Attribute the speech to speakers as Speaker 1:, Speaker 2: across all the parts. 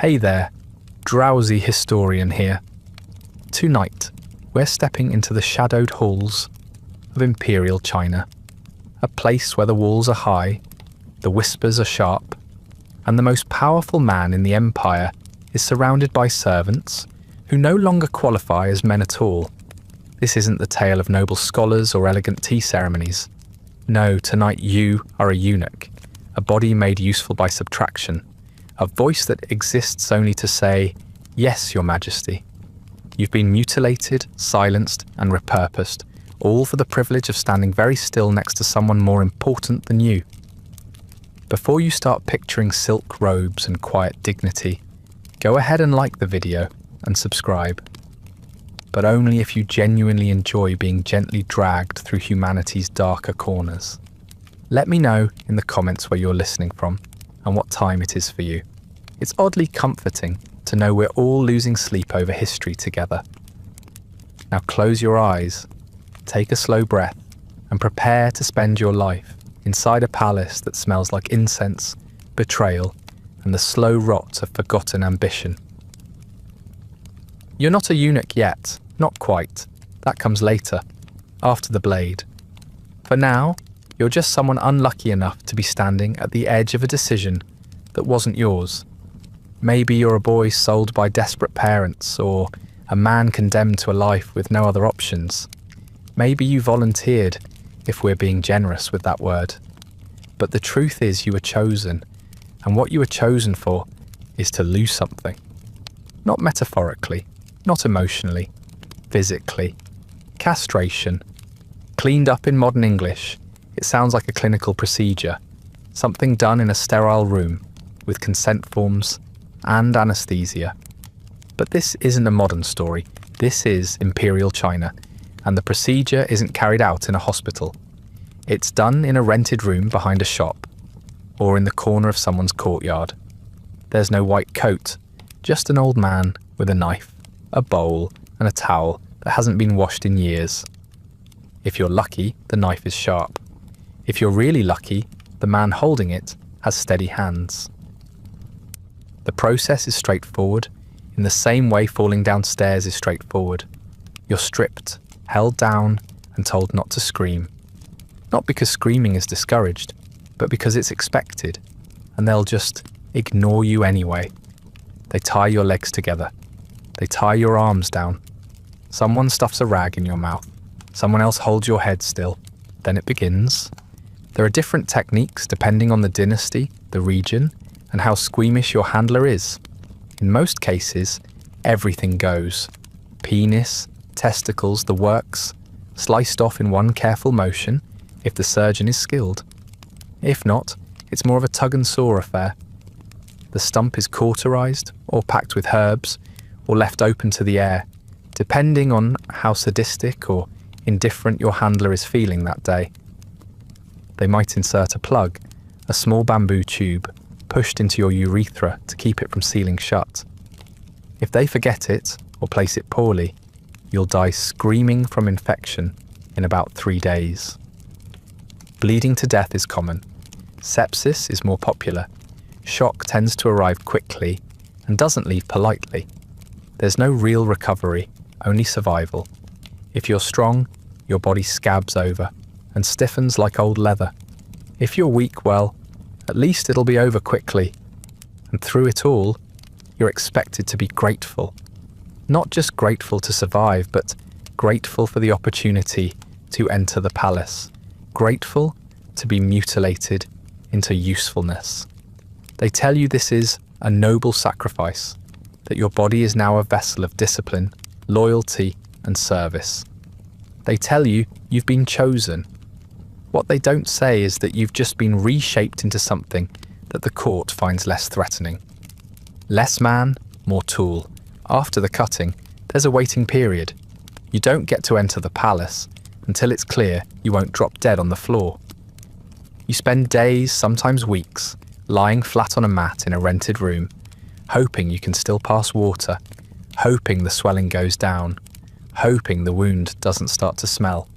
Speaker 1: Hey there, drowsy historian here. Tonight, we're stepping into the shadowed halls of Imperial China, a place where the walls are high, the whispers are sharp, and the most powerful man in the empire is surrounded by servants who no longer qualify as men at all. This isn't the tale of noble scholars or elegant tea ceremonies. No, tonight you are a eunuch, a body made useful by subtraction, a voice that exists only to say, "Yes, Your Majesty." You've been mutilated, silenced, and repurposed, all for the privilege of standing very still next to someone more important than you. Before you start picturing silk robes and quiet dignity, go ahead and like the video and subscribe. But only if you genuinely enjoy being gently dragged through humanity's darker corners. Let me know in the comments where you're listening from and what time it is for you. It's oddly comforting to know we're all losing sleep over history together. Now close your eyes, take a slow breath, and prepare to spend your life inside a palace that smells like incense, betrayal, and the slow rot of forgotten ambition. You're not a eunuch yet, not quite. That comes later, after the blade. For now, you're just someone unlucky enough to be standing at the edge of a decision that wasn't yours. Maybe you're a boy sold by desperate parents, or a man condemned to a life with no other options. Maybe you volunteered, if we're being generous with that word. But the truth is you were chosen, and what you were chosen for is to lose something. Not metaphorically, not emotionally, physically. Castration. Cleaned up in modern English, it sounds like a clinical procedure, something done in a sterile room, with consent forms and anesthesia. But this isn't a modern story, this is Imperial China, and the procedure isn't carried out in a hospital. It's done in a rented room behind a shop, or in the corner of someone's courtyard. There's no white coat, just an old man with a knife, a bowl, and a towel that hasn't been washed in years. If you're lucky, the knife is sharp. If you're really lucky, the man holding it has steady hands. The process is straightforward, in the same way falling downstairs is straightforward. You're stripped, held down, and told not to scream. Not because screaming is discouraged, but because it's expected, and they'll just ignore you anyway. They tie your legs together. They tie your arms down. Someone stuffs a rag in your mouth. Someone else holds your head still. Then it begins. There are different techniques depending on the dynasty, the region, and how squeamish your handler is. In most cases, everything goes. Penis, testicles, the works, sliced off in one careful motion if the surgeon is skilled. If not, it's more of a tug-and-saw affair. The stump is cauterized, or packed with herbs, or left open to the air, depending on how sadistic or indifferent your handler is feeling that day. They might insert a plug, a small bamboo tube, pushed into your urethra to keep it from sealing shut. If they forget it, or place it poorly, you'll die screaming from infection in about 3 days. Bleeding to death is common. Sepsis is more popular. Shock tends to arrive quickly and doesn't leave politely. There's no real recovery, only survival. If you're strong, your body scabs over and stiffens like old leather. If you're weak, well, at least it'll be over quickly. And through it all, you're expected to be grateful. Not just grateful to survive, but grateful for the opportunity to enter the palace. Grateful to be mutilated into usefulness. They tell you this is a noble sacrifice, that your body is now a vessel of discipline, loyalty, and service. They tell you you've been chosen. What they don't say is that you've just been reshaped into something that the court finds less threatening. Less man, more tool. After the cutting, there's a waiting period. You don't get to enter the palace until it's clear you won't drop dead on the floor. You spend days, sometimes weeks, lying flat on a mat in a rented room, hoping you can still pass water, hoping the swelling goes down, hoping the wound doesn't start to smell.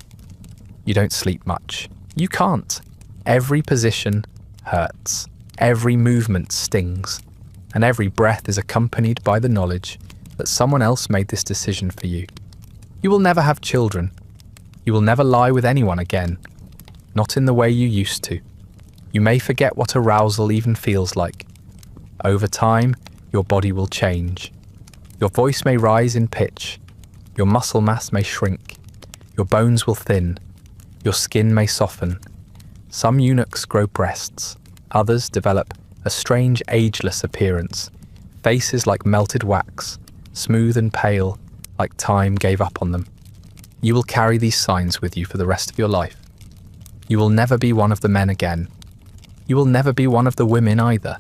Speaker 1: You don't sleep much. You can't. Every position hurts. Every movement stings. and every breath is accompanied by the knowledge that someone else made this decision for you. You will never have children. You will never lie with anyone again, not in the way you used to. You may forget what arousal even feels like. Over time, your body will change. Your voice may rise in pitch. Your muscle mass may shrink. Your bones will thin. Your skin may soften. Some eunuchs grow breasts. Others develop a strange ageless appearance. Faces like melted wax, smooth and pale, like time gave up on them. You will carry these signs with you for the rest of your life. You will never be one of the men again. You will never be one of the women either.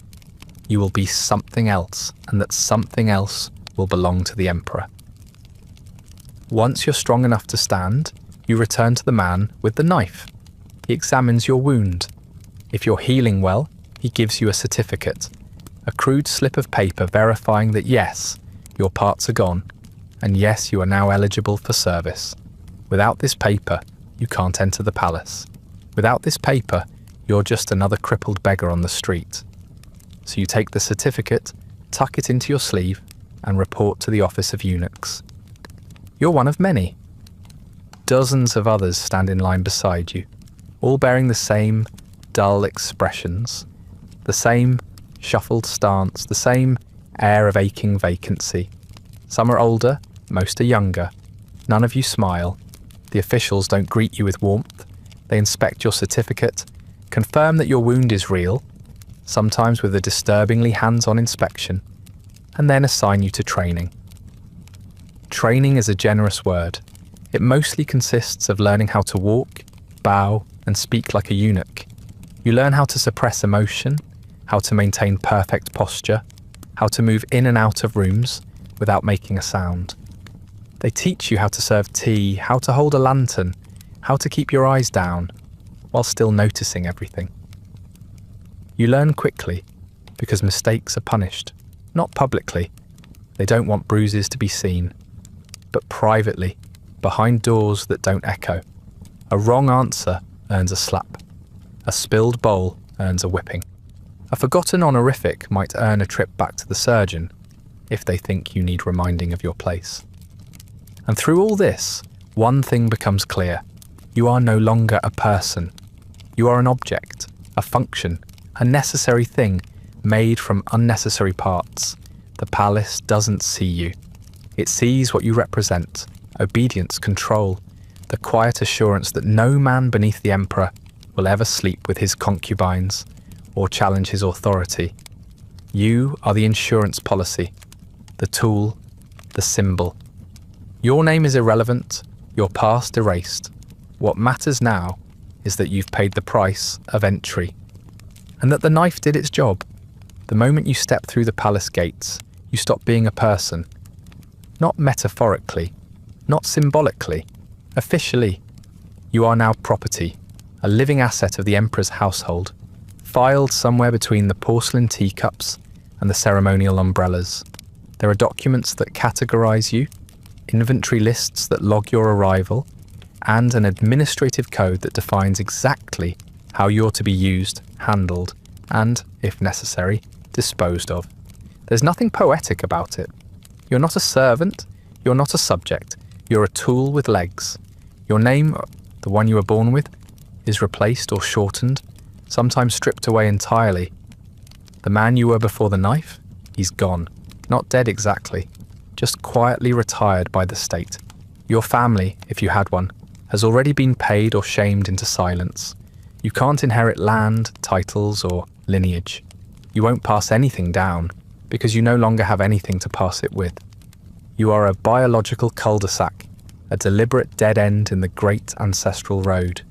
Speaker 1: You will be something else, and that something else will belong to the Emperor. Once you're strong enough to stand, you return to the man with the knife. He examines your wound. If you're healing well, he gives you a certificate, a crude slip of paper verifying that yes, your parts are gone, and yes, you are now eligible for service. Without this paper, you can't enter the palace. Without this paper, you're just another crippled beggar on the street. So you take the certificate, tuck it into your sleeve, and report to the office of eunuchs. You're one of many. Dozens of others stand in line beside you, all bearing the same dull expressions, the same shuffled stance, the same air of aching vacancy. Some are older, most are younger. None of you smile. The officials don't greet you with warmth. They inspect your certificate, confirm that your wound is real, sometimes with a disturbingly hands-on inspection, and then assign you to training. Training is a generous word. It mostly consists of learning how to walk, bow, and speak like a eunuch. You learn how to suppress emotion, how to maintain perfect posture, how to move in and out of rooms without making a sound. They teach you how to serve tea, how to hold a lantern, how to keep your eyes down, while still noticing everything. You learn quickly, because mistakes are punished, not publicly. They don't want bruises to be seen, but privately, behind doors that don't echo. A wrong answer earns a slap. A spilled bowl earns a whipping. A forgotten honorific might earn a trip back to the surgeon, if they think you need reminding of your place. And through all this, one thing becomes clear. You are no longer a person. You are an object, a function, a necessary thing made from unnecessary parts. The palace doesn't see you. It sees what you represent: obedience, control, the quiet assurance that no man beneath the Emperor will ever sleep with his concubines or challenge his authority. You are the insurance policy, the tool, the symbol. Your name is irrelevant, your past erased. What matters now is that you've paid the price of entry, and that the knife did its job. The moment you step through the palace gates, you stop being a person. Not metaphorically, not symbolically, officially. You are now property, a living asset of the Emperor's household, filed somewhere between the porcelain teacups and the ceremonial umbrellas. There are documents that categorize you, inventory lists that log your arrival, and an administrative code that defines exactly how you're to be used, handled, and, if necessary, disposed of. There's nothing poetic about it. You're not a servant, you're not a subject, you're a tool with legs. Your name, the one you were born with, is replaced or shortened, sometimes stripped away entirely. The man you were before the knife, he's gone. Not dead exactly, just quietly retired by the state. Your family, if you had one, has already been paid or shamed into silence. You can't inherit land, titles, or lineage. You won't pass anything down, because you no longer have anything to pass it with. You are a biological cul-de-sac, a deliberate dead end in the great ancestral road.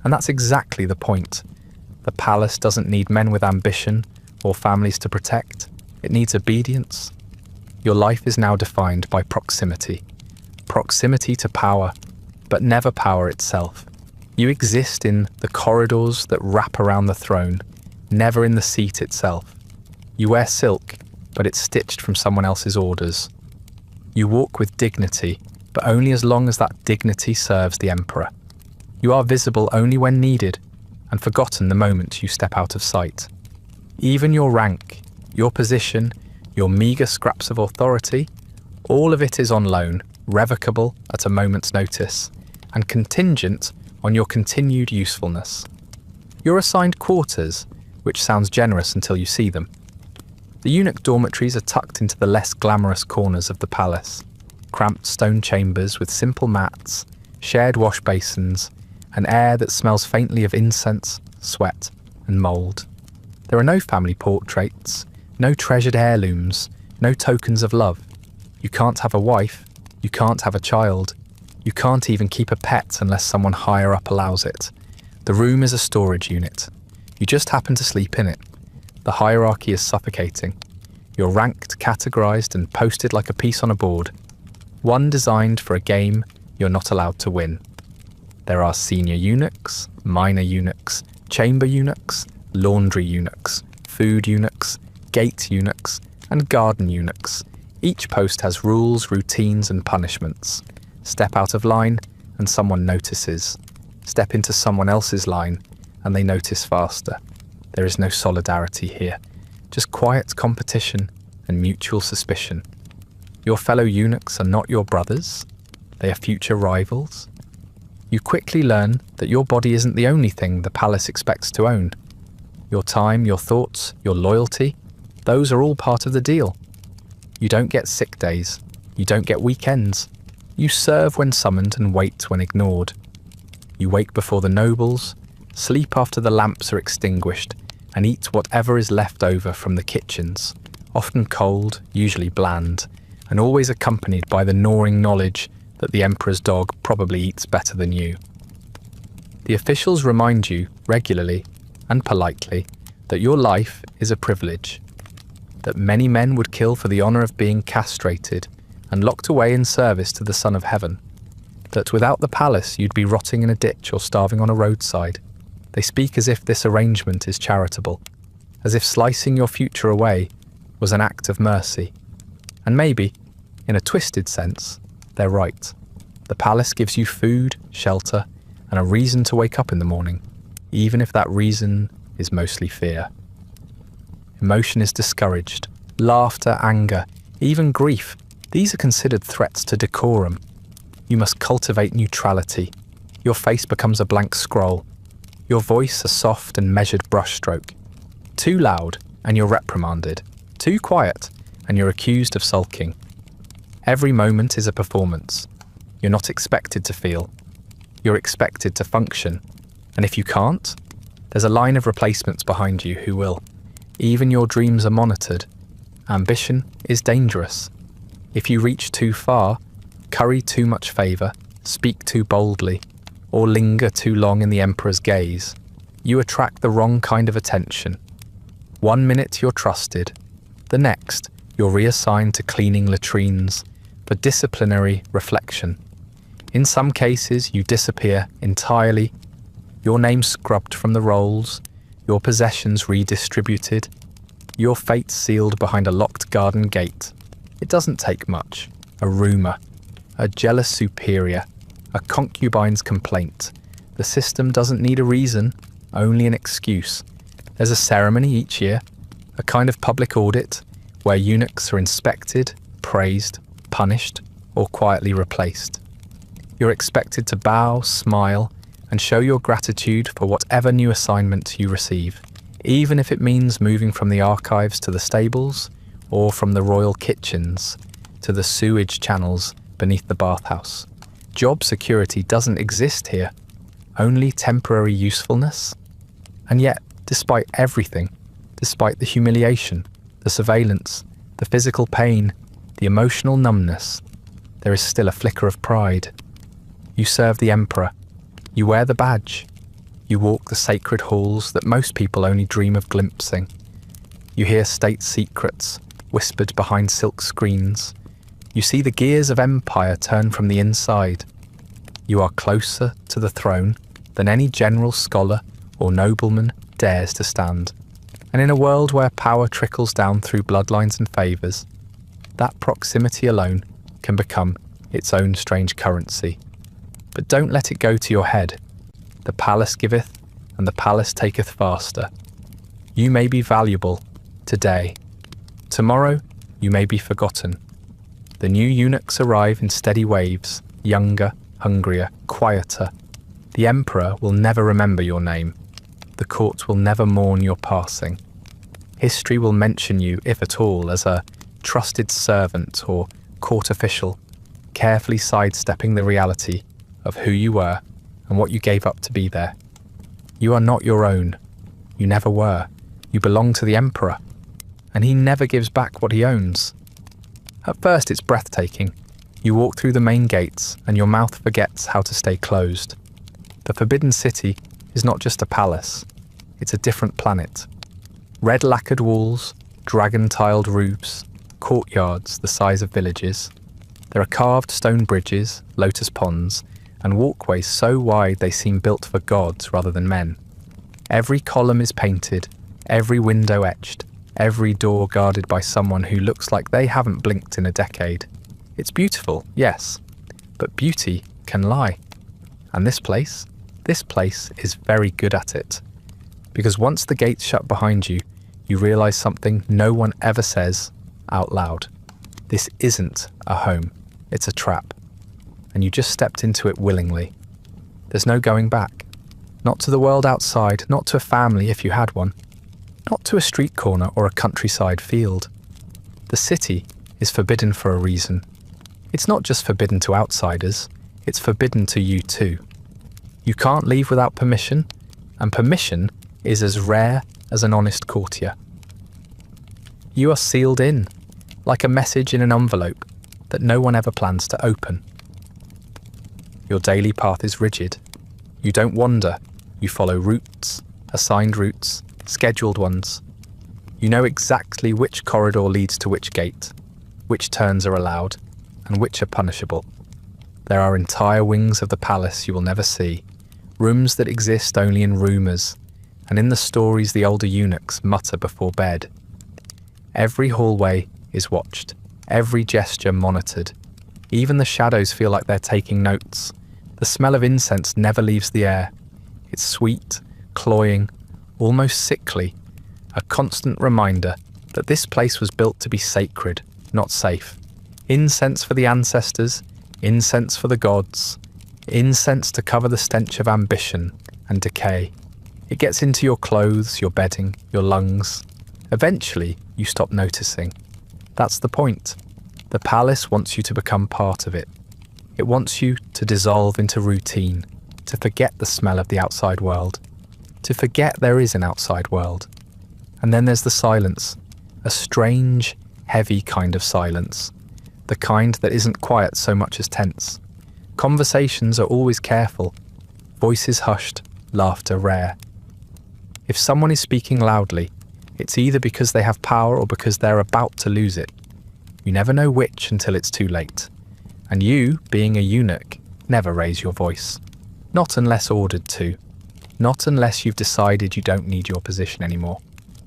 Speaker 1: And that's exactly the point. The palace doesn't need men with ambition or families to protect. It needs obedience. Your life is now defined by proximity. Proximity to power, but never power itself. You exist in the corridors that wrap around the throne, never in the seat itself. You wear silk, but it's stitched from someone else's orders. You walk with dignity, but only as long as that dignity serves the Emperor. You are visible only when needed, and forgotten the moment you step out of sight. Even your rank, Your position, your meagre scraps of authority, all of it is on loan, revocable at a moment's notice, and contingent on your continued usefulness. You're assigned quarters, which sounds generous until you see them. The eunuch dormitories are tucked into the less glamorous corners of the palace. Cramped stone chambers with simple mats, shared wash basins, an air that smells faintly of incense, sweat, and mould. There are no family portraits, no treasured heirlooms, no tokens of love. You can't have a wife, you can't have a child, you can't even keep a pet unless someone higher up allows it. The room is a storage unit. You just happen to sleep in it. The hierarchy is suffocating. You're ranked, categorized, and posted like a piece on a board. One designed for a game you're not allowed to win. There are senior eunuchs, minor eunuchs, chamber eunuchs, laundry eunuchs, food eunuchs, gate eunuchs, and garden eunuchs. Each post has rules, routines, and punishments. Step out of line, and someone notices. Step into someone else's line, and they notice faster. There is no solidarity here, just quiet competition and mutual suspicion. Your fellow eunuchs are not your brothers, they are future rivals. You quickly learn that your body isn't the only thing the palace expects to own. Your time, your thoughts, your loyalty, those are all part of the deal. You don't get sick days, you don't get weekends. You serve when summoned and wait when ignored. You wake before the nobles, sleep after the lamps are extinguished, and eat whatever is left over from the kitchens, often cold, usually bland, and always accompanied by the gnawing knowledge that the emperor's dog probably eats better than you. The officials remind you regularly and politely that your life is a privilege, that many men would kill for the honor of being castrated and locked away in service to the Son of Heaven, that without the palace you'd be rotting in a ditch or starving on a roadside. They speak as if this arrangement is charitable, as if slicing your future away was an act of mercy. And maybe, in a twisted sense, they're right. The palace gives you food, shelter, and a reason to wake up in the morning, even if that reason is mostly fear. Emotion is discouraged. Laughter, anger, even grief, these are considered threats to decorum. You must cultivate neutrality. Your face becomes a blank scroll. Your voice a soft and measured brushstroke. Too loud, and you're reprimanded. Too quiet, and you're accused of sulking. Every moment is a performance. You're not expected to feel. You're expected to function. And if you can't, there's a line of replacements behind you who will. Even your dreams are monitored. Ambition is dangerous. If you reach too far, curry too much favour, speak too boldly, or linger too long in the emperor's gaze, you attract the wrong kind of attention. 1 minute you're trusted, the next you're reassigned to cleaning latrines for disciplinary reflection. In some cases you disappear entirely, your name scrubbed from the rolls, your possessions redistributed, your fate sealed behind a locked garden gate. It doesn't take much. A rumour, a jealous superior, a concubine's complaint. The system doesn't need a reason, only an excuse. There's a ceremony each year, a kind of public audit, where eunuchs are inspected, praised, punished, or quietly replaced. You're expected to bow, smile, and show your gratitude for whatever new assignment you receive, even if it means moving from the archives to the stables, or from the royal kitchens to the sewage channels beneath the bathhouse. Job security doesn't exist here, only temporary usefulness. And yet, despite everything, despite the humiliation, the surveillance, the physical pain, the emotional numbness, there is still a flicker of pride. You serve the emperor, you wear the badge, you walk the sacred halls that most people only dream of glimpsing. You hear state secrets whispered behind silk screens. You see the gears of empire turn from the inside. You are closer to the throne than any general, scholar, or nobleman dares to stand. And in a world where power trickles down through bloodlines and favours, that proximity alone can become its own strange currency. But don't let it go to your head. The palace giveth, and the palace taketh faster. You may be valuable today, Tomorrow, you may be forgotten. The new eunuchs arrive in steady waves, younger, hungrier, quieter. The emperor will never remember your name. The court will never mourn your passing. History will mention you, if at all, as a trusted servant or court official, carefully sidestepping the reality of who you were and what you gave up to be there. You are not your own. You never were. You belong to the emperor, and he never gives back what he owns. At first it's breathtaking. You walk through the main gates and your mouth forgets how to stay closed. The Forbidden City is not just a palace, it's a different planet. Red lacquered walls, dragon-tiled roofs, courtyards the size of villages. There are carved stone bridges, lotus ponds, and walkways so wide they seem built for gods rather than men. Every column is painted, every window etched, every door guarded by someone who looks like they haven't blinked in a decade. It's beautiful, yes, but beauty can lie. And this place is very good at it. Because once the gates shut behind you, you realise something no one ever says out loud. This isn't a home, it's a trap. And you just stepped into it willingly. There's no going back. Not to the world outside, not to a family if you had one. Not to a street corner or a countryside field. The city is forbidden for a reason. It's not just forbidden to outsiders, it's forbidden to you too. You can't leave without permission, and permission is as rare as an honest courtier. You are sealed in, like a message in an envelope that no one ever plans to open. Your daily path is rigid. You don't wander, you follow routes, assigned routes, scheduled ones. You know exactly which corridor leads to which gate, which turns are allowed, and which are punishable. There are entire wings of the palace you will never see, rooms that exist only in rumours, and in the stories the older eunuchs mutter before bed. Every hallway is watched, every gesture monitored. Even the shadows feel like they're taking notes. The smell of incense never leaves the air. It's sweet, cloying, almost sickly, a constant reminder that this place was built to be sacred, not safe. Incense for the ancestors, incense for the gods, incense to cover the stench of ambition and decay. It gets into your clothes, your bedding, your lungs. Eventually, you stop noticing. That's the point. The palace wants you to become part of it. It wants you to dissolve into routine, to forget the smell of the outside world, to forget there is an outside world. And then there's the silence, a strange, heavy kind of silence, the kind that isn't quiet so much as tense. Conversations are always careful, voices hushed, laughter rare. If someone is speaking loudly, it's either because they have power or because they're about to lose it. You never know which until it's too late. And you, being a eunuch, never raise your voice. Not unless ordered to. Not unless you've decided you don't need your position anymore.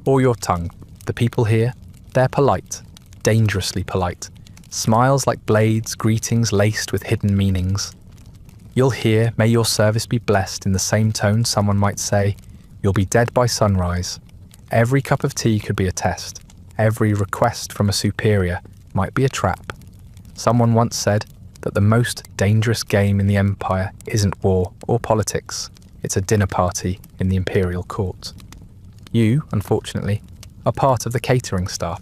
Speaker 1: Or your tongue. The people here, they're polite. Dangerously polite. Smiles like blades, greetings laced with hidden meanings. You'll hear, "May your service be blessed," in the same tone someone might say, "You'll be dead by sunrise." Every cup of tea could be a test. Every request from a superior might be a trap. Someone once said that the most dangerous game in the empire isn't war or politics, it's a dinner party in the Imperial court. You, unfortunately, are part of the catering staff.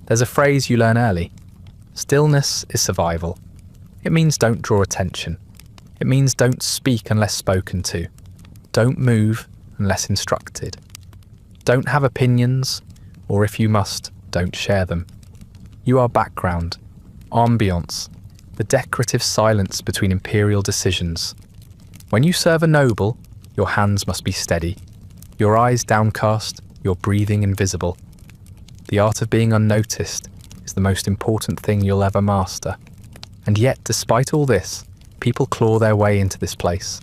Speaker 1: There's a phrase you learn early. Stillness is survival. It means don't draw attention. It means don't speak unless spoken to. Don't move unless instructed. Don't have opinions, or if you must, don't share them. You are background, ambiance, the decorative silence between imperial decisions. When you serve a noble, your hands must be steady, your eyes downcast, your breathing invisible. The art of being unnoticed is the most important thing you'll ever master. And yet, despite all this, people claw their way into this place.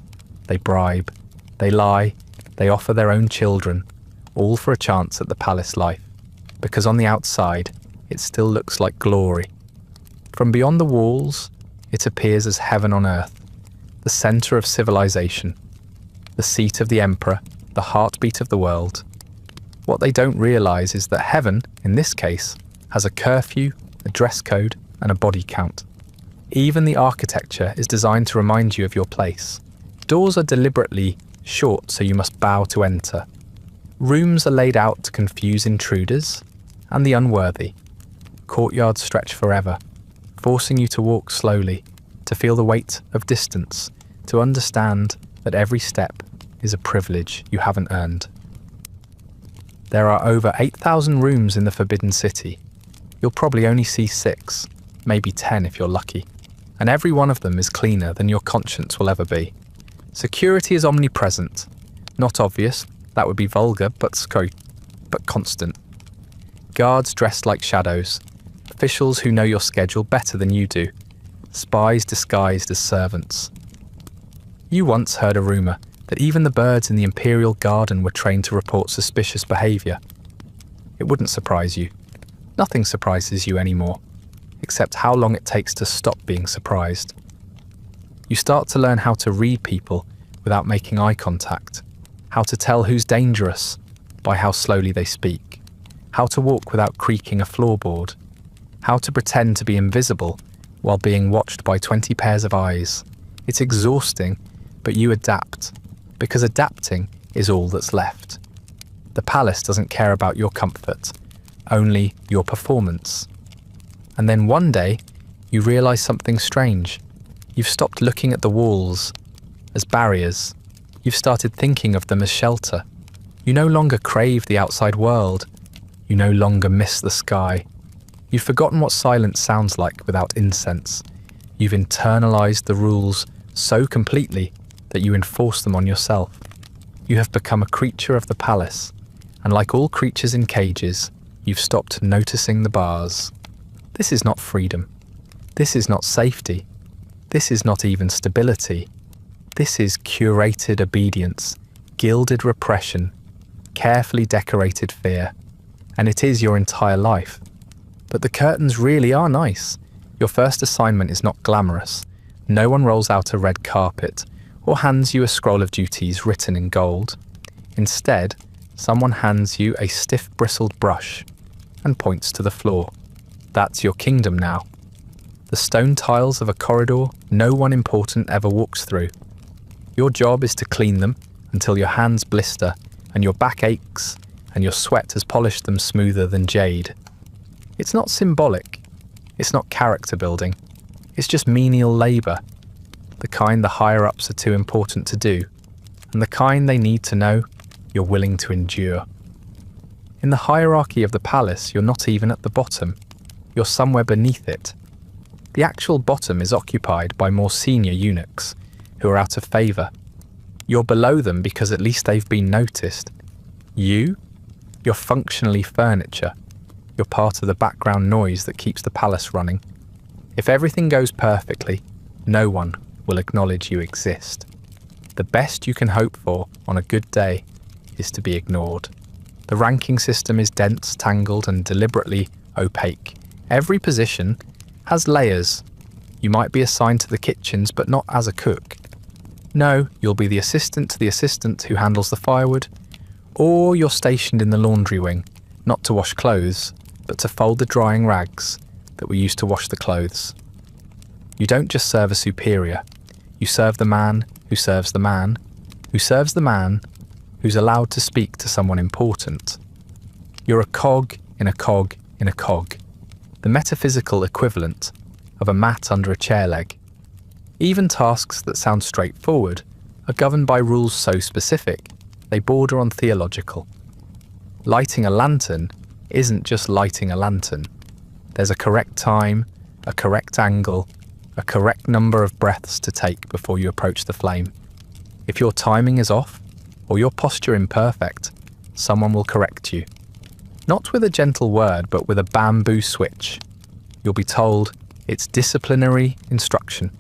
Speaker 1: They bribe, they lie, they offer their own children, all for a chance at the palace life. Because on the outside, it still looks like glory. From beyond the walls, it appears as heaven on earth, the centre of civilization, the seat of the emperor, the heartbeat of the world. What they don't realise is that heaven, in this case, has a curfew, a dress code, and a body count. Even the architecture is designed to remind you of your place. Doors are deliberately short so you must bow to enter. Rooms are laid out to confuse intruders and the unworthy. Courtyards stretch forever, forcing you to walk slowly, to feel the weight of distance, to understand that every step is a privilege you haven't earned. There are over 8,000 rooms in the Forbidden City. You'll probably only see 6, maybe 10 if you're lucky, and every one of them is cleaner than your conscience will ever be. Security is omnipresent. Not obvious, that would be vulgar, but constant. Guards dressed like shadows. Officials who know your schedule better than you do. Spies disguised as servants. You once heard a rumour that even the birds in the Imperial garden were trained to report suspicious behaviour. It wouldn't surprise you. Nothing surprises you anymore, except how long it takes to stop being surprised. You start to learn how to read people without making eye contact, how to tell who's dangerous by how slowly they speak, how to walk without creaking a floorboard, how to pretend to be invisible while being watched by 20 pairs of eyes. It's exhausting, but you adapt, because adapting is all that's left. The palace doesn't care about your comfort, only your performance. And then one day, you realise something strange. You've stopped looking at the walls as barriers. You've started thinking of them as shelter. You no longer crave the outside world. You no longer miss the sky. You've forgotten what silence sounds like without incense. You've internalized the rules so completely that you enforce them on yourself. You have become a creature of the palace, and like all creatures in cages, you've stopped noticing the bars. This is not freedom. This is not safety. This is not even stability. This is curated obedience, gilded repression, carefully decorated fear, and it is your entire life. But the curtains really are nice. Your first assignment is not glamorous. No one rolls out a red carpet or hands you a scroll of duties written in gold. Instead, someone hands you a stiff bristled brush and points to the floor. That's your kingdom now. The stone tiles of a corridor no one important ever walks through. Your job is to clean them until your hands blister and your back aches and your sweat has polished them smoother than jade. It's not symbolic. It's not character building. It's just menial labour. The kind the higher-ups are too important to do, and the kind they need to know you're willing to endure. In the hierarchy of the palace, you're not even at the bottom. You're somewhere beneath it. The actual bottom is occupied by more senior eunuchs, who are out of favour. You're below them because at least they've been noticed. You're functionally furniture. You're part of the background noise that keeps the palace running. If everything goes perfectly, no one will acknowledge you exist. The best you can hope for on a good day is to be ignored. The ranking system is dense, tangled, and deliberately opaque. Every position has layers. You might be assigned to the kitchens, but not as a cook. No, you'll be the assistant to the assistant who handles the firewood, or you're stationed in the laundry wing, not to wash clothes, but to fold the drying rags that were used to wash the clothes. You don't just serve a superior, you serve the man who serves the man, who serves the man who's allowed to speak to someone important. You're a cog in a cog in a cog, the metaphysical equivalent of a mat under a chair leg. Even tasks that sound straightforward are governed by rules so specific they border on theological. Lighting a lantern isn't just lighting a lantern. There's a correct time, a correct angle, a correct number of breaths to take before you approach the flame. If your timing is off, or your posture imperfect, someone will correct you. Not with a gentle word, but with a bamboo switch. You'll be told it's disciplinary instruction.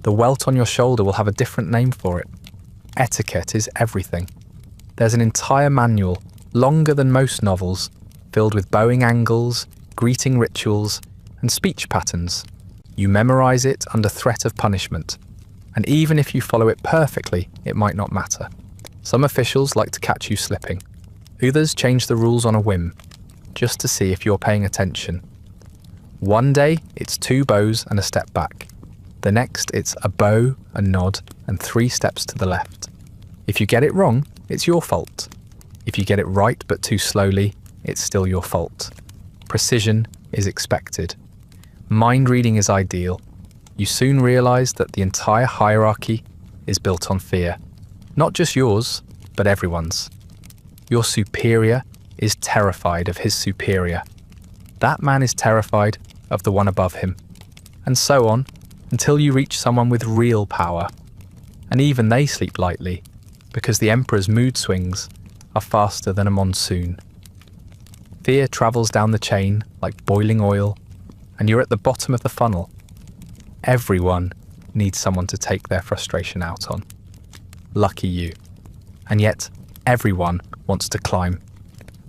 Speaker 1: The welt on your shoulder will have a different name for it. Etiquette is everything. There's an entire manual, longer than most novels, filled with bowing angles, greeting rituals, and speech patterns. You memorize it under threat of punishment, and even if you follow it perfectly, it might not matter. Some officials like to catch you slipping. Others change the rules on a whim, just to see if you're paying attention. One day, it's 2 bows and a step back. The next, it's a bow, a nod, and 3 steps to the left. If you get it wrong, it's your fault. If you get it right but too slowly, it's still your fault. Precision is expected. Mind reading is ideal. You soon realize that the entire hierarchy is built on fear. Not just yours, but everyone's. Your superior is terrified of his superior. That man is terrified of the one above him. And so on, until you reach someone with real power. And even they sleep lightly, because the emperor's mood swings are faster than a monsoon. Fear travels down the chain like boiling oil, and you're at the bottom of the funnel. Everyone needs someone to take their frustration out on. Lucky you. And yet, everyone wants to climb.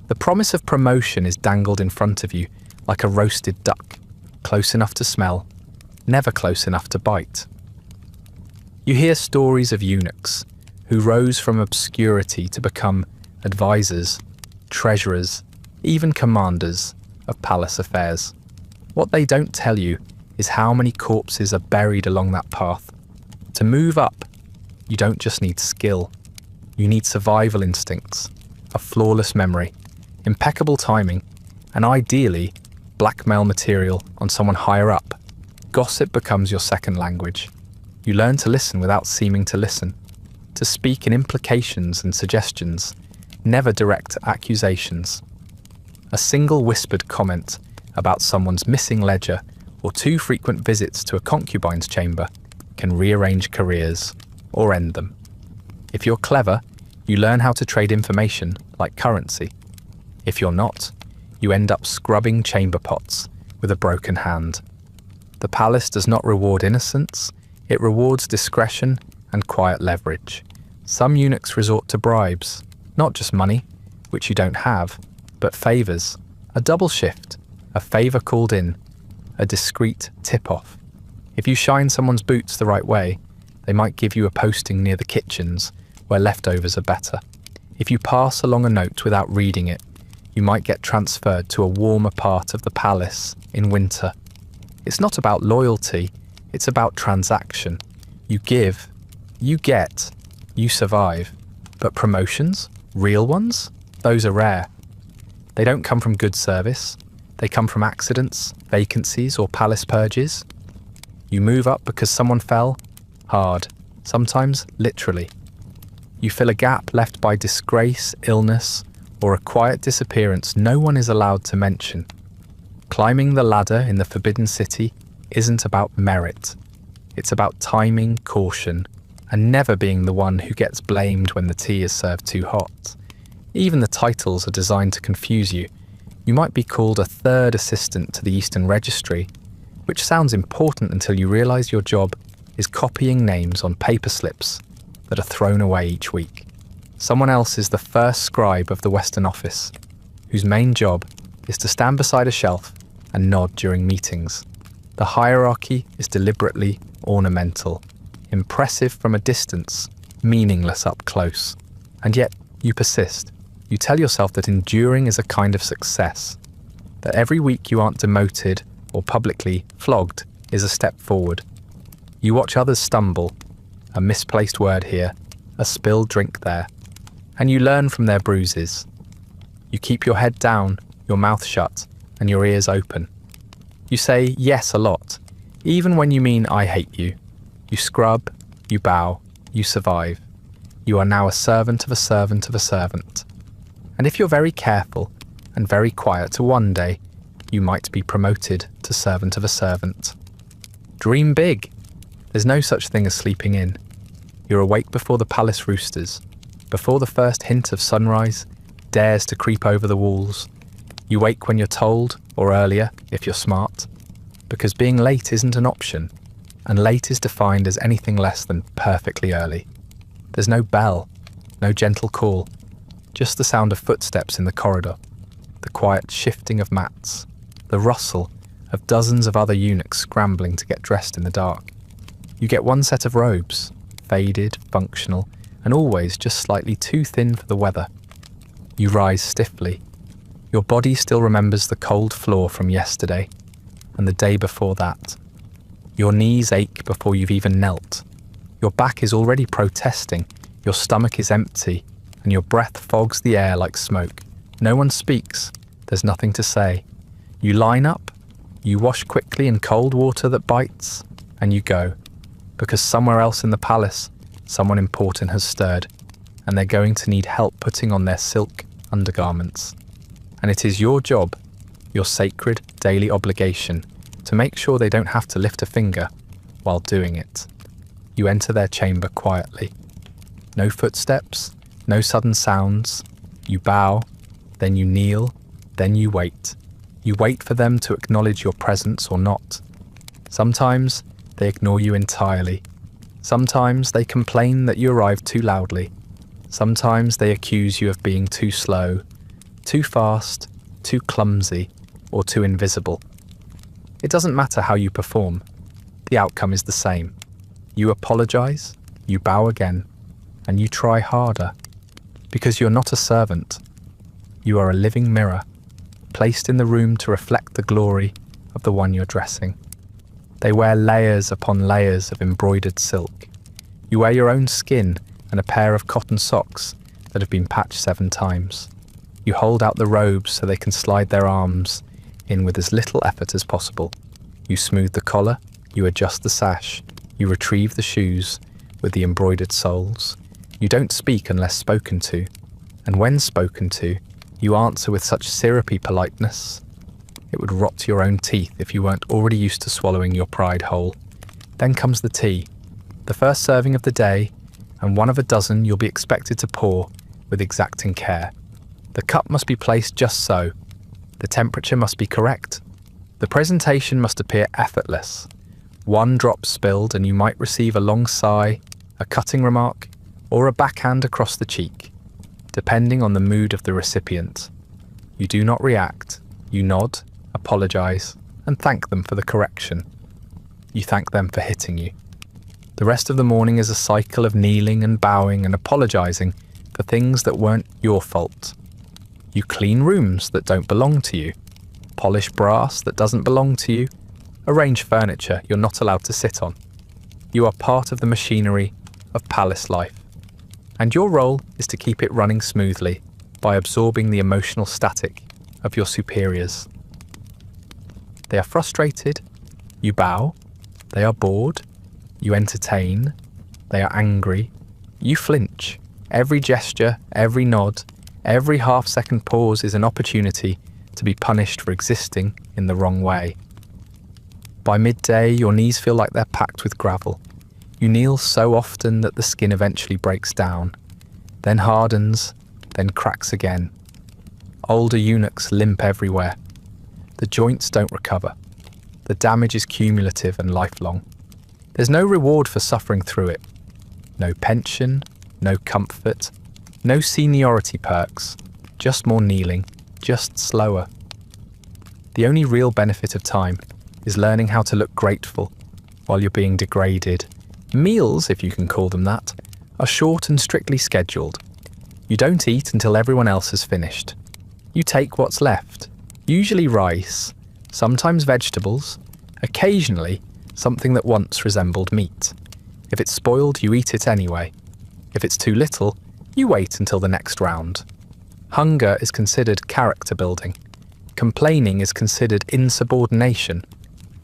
Speaker 1: The promise of promotion is dangled in front of you like a roasted duck, close enough to smell, never close enough to bite. You hear stories of eunuchs who rose from obscurity to become advisors, treasurers, even commanders of palace affairs. What they don't tell you is how many corpses are buried along that path. To move up, you don't just need skill. You need survival instincts, a flawless memory, impeccable timing, and ideally, blackmail material on someone higher up. Gossip becomes your second language. You learn to listen without seeming to listen, to speak in implications and suggestions, never direct accusations. A single whispered comment about someone's missing ledger or too frequent visits to a concubine's chamber can rearrange careers or end them. If you're clever, you learn how to trade information like currency. If you're not, you end up scrubbing chamber pots with a broken hand. The palace does not reward innocence, it rewards discretion and quiet leverage. Some eunuchs resort to bribes, not just money, which you don't have, but favours, a double shift, a favour called in, a discreet tip-off. If you shine someone's boots the right way, they might give you a posting near the kitchens where leftovers are better. If you pass along a note without reading it, you might get transferred to a warmer part of the palace in winter. It's not about loyalty, it's about transaction. You give, you get, you survive. But promotions? Real ones? Those are rare. They don't come from good service. They come from accidents, vacancies, or palace purges. You move up because someone fell, hard, sometimes literally. You fill a gap left by disgrace, illness, or a quiet disappearance no one is allowed to mention. Climbing the ladder in the Forbidden City isn't about merit. It's about timing, caution, and never being the one who gets blamed when the tea is served too hot. Even the titles are designed to confuse you. You might be called a third assistant to the Eastern Registry, which sounds important until you realise your job is copying names on paper slips that are thrown away each week. Someone else is the first scribe of the Western Office, whose main job is to stand beside a shelf and nod during meetings. The hierarchy is deliberately ornamental, impressive from a distance, meaningless up close. And yet, you persist. You tell yourself that enduring is a kind of success, that every week you aren't demoted or publicly flogged is a step forward. You watch others stumble, a misplaced word here, a spilled drink there, and you learn from their bruises. You keep your head down, your mouth shut, and your ears open. You say yes a lot, even when you mean I hate you. You scrub, you bow, you survive. You are now a servant of a servant of a servant. And if you're very careful and very quiet, one day you might be promoted to servant of a servant. Dream big. There's no such thing as sleeping in. You're awake before the palace roosters, before the first hint of sunrise dares to creep over the walls. You wake when you're told, or earlier if you're smart, because being late isn't an option, and late is defined as anything less than perfectly early. There's no bell, no gentle call, just the sound of footsteps in the corridor, the quiet shifting of mats, the rustle of dozens of other eunuchs scrambling to get dressed in the dark. You get one set of robes, faded, functional, and always just slightly too thin for the weather. You rise stiffly. Your body still remembers the cold floor from yesterday. and the day before that. Your knees ache before you've even knelt. Your back is already protesting, your stomach is empty, and your breath fogs the air like smoke. No one speaks, there's nothing to say. You line up, you wash quickly in cold water that bites, and you go. Because somewhere else in the palace, someone important has stirred, and they're going to need help putting on their silk undergarments. And it is your job, your sacred daily obligation, to make sure they don't have to lift a finger while doing it. You enter their chamber quietly. No footsteps, no sudden sounds. You bow, then you kneel, then you wait. You wait for them to acknowledge your presence or not. Sometimes they ignore you entirely. Sometimes they complain that you arrived too loudly. Sometimes they accuse you of being too slow, too fast, too clumsy, or too invisible. It doesn't matter how you perform. The outcome is the same. You apologize, you bow again, and you try harder. Because you're not a servant. You are a living mirror, placed in the room to reflect the glory of the one you're dressing. They wear layers upon layers of embroidered silk. You wear your own skin and a pair of cotton socks that have been patched 7 times. You hold out the robes so they can slide their arms in with as little effort as possible. You smooth the collar, you adjust the sash, you retrieve the shoes with the embroidered soles. You don't speak unless spoken to, and when spoken to, you answer with such syrupy politeness. It would rot your own teeth if you weren't already used to swallowing your pride whole. Then comes the tea, the first serving of the day, and one of a dozen you'll be expected to pour with exacting care. The cup must be placed just so. The temperature must be correct. The presentation must appear effortless. One drop spilled and you might receive a long sigh, a cutting remark, or a backhand across the cheek, depending on the mood of the recipient. You do not react. You nod, apologize, and thank them for the correction. You thank them for hitting you. The rest of the morning is a cycle of kneeling and bowing and apologizing for things that weren't your fault. You clean rooms that don't belong to you, polish brass that doesn't belong to you, arrange furniture you're not allowed to sit on. You are part of the machinery of palace life, and your role is to keep it running smoothly by absorbing the emotional static of your superiors. They are frustrated, you bow. They are bored, you entertain. They are angry, you flinch. Every gesture, every nod, every half-second pause is an opportunity to be punished for existing in the wrong way. By midday, your knees feel like they're packed with gravel. You kneel so often that the skin eventually breaks down, then hardens, then cracks again. Older eunuchs limp everywhere. The joints don't recover. The damage is cumulative and lifelong. There's no reward for suffering through it. No pension, no comfort, no seniority perks, just more kneeling, just slower. The only real benefit of time is learning how to look grateful while you're being degraded. Meals, if you can call them that, are short and strictly scheduled. You don't eat until everyone else has finished. You take what's left, usually rice, sometimes vegetables, occasionally something that once resembled meat. If it's spoiled, you eat it anyway. If it's too little, you wait until the next round. Hunger is considered character building. Complaining is considered insubordination.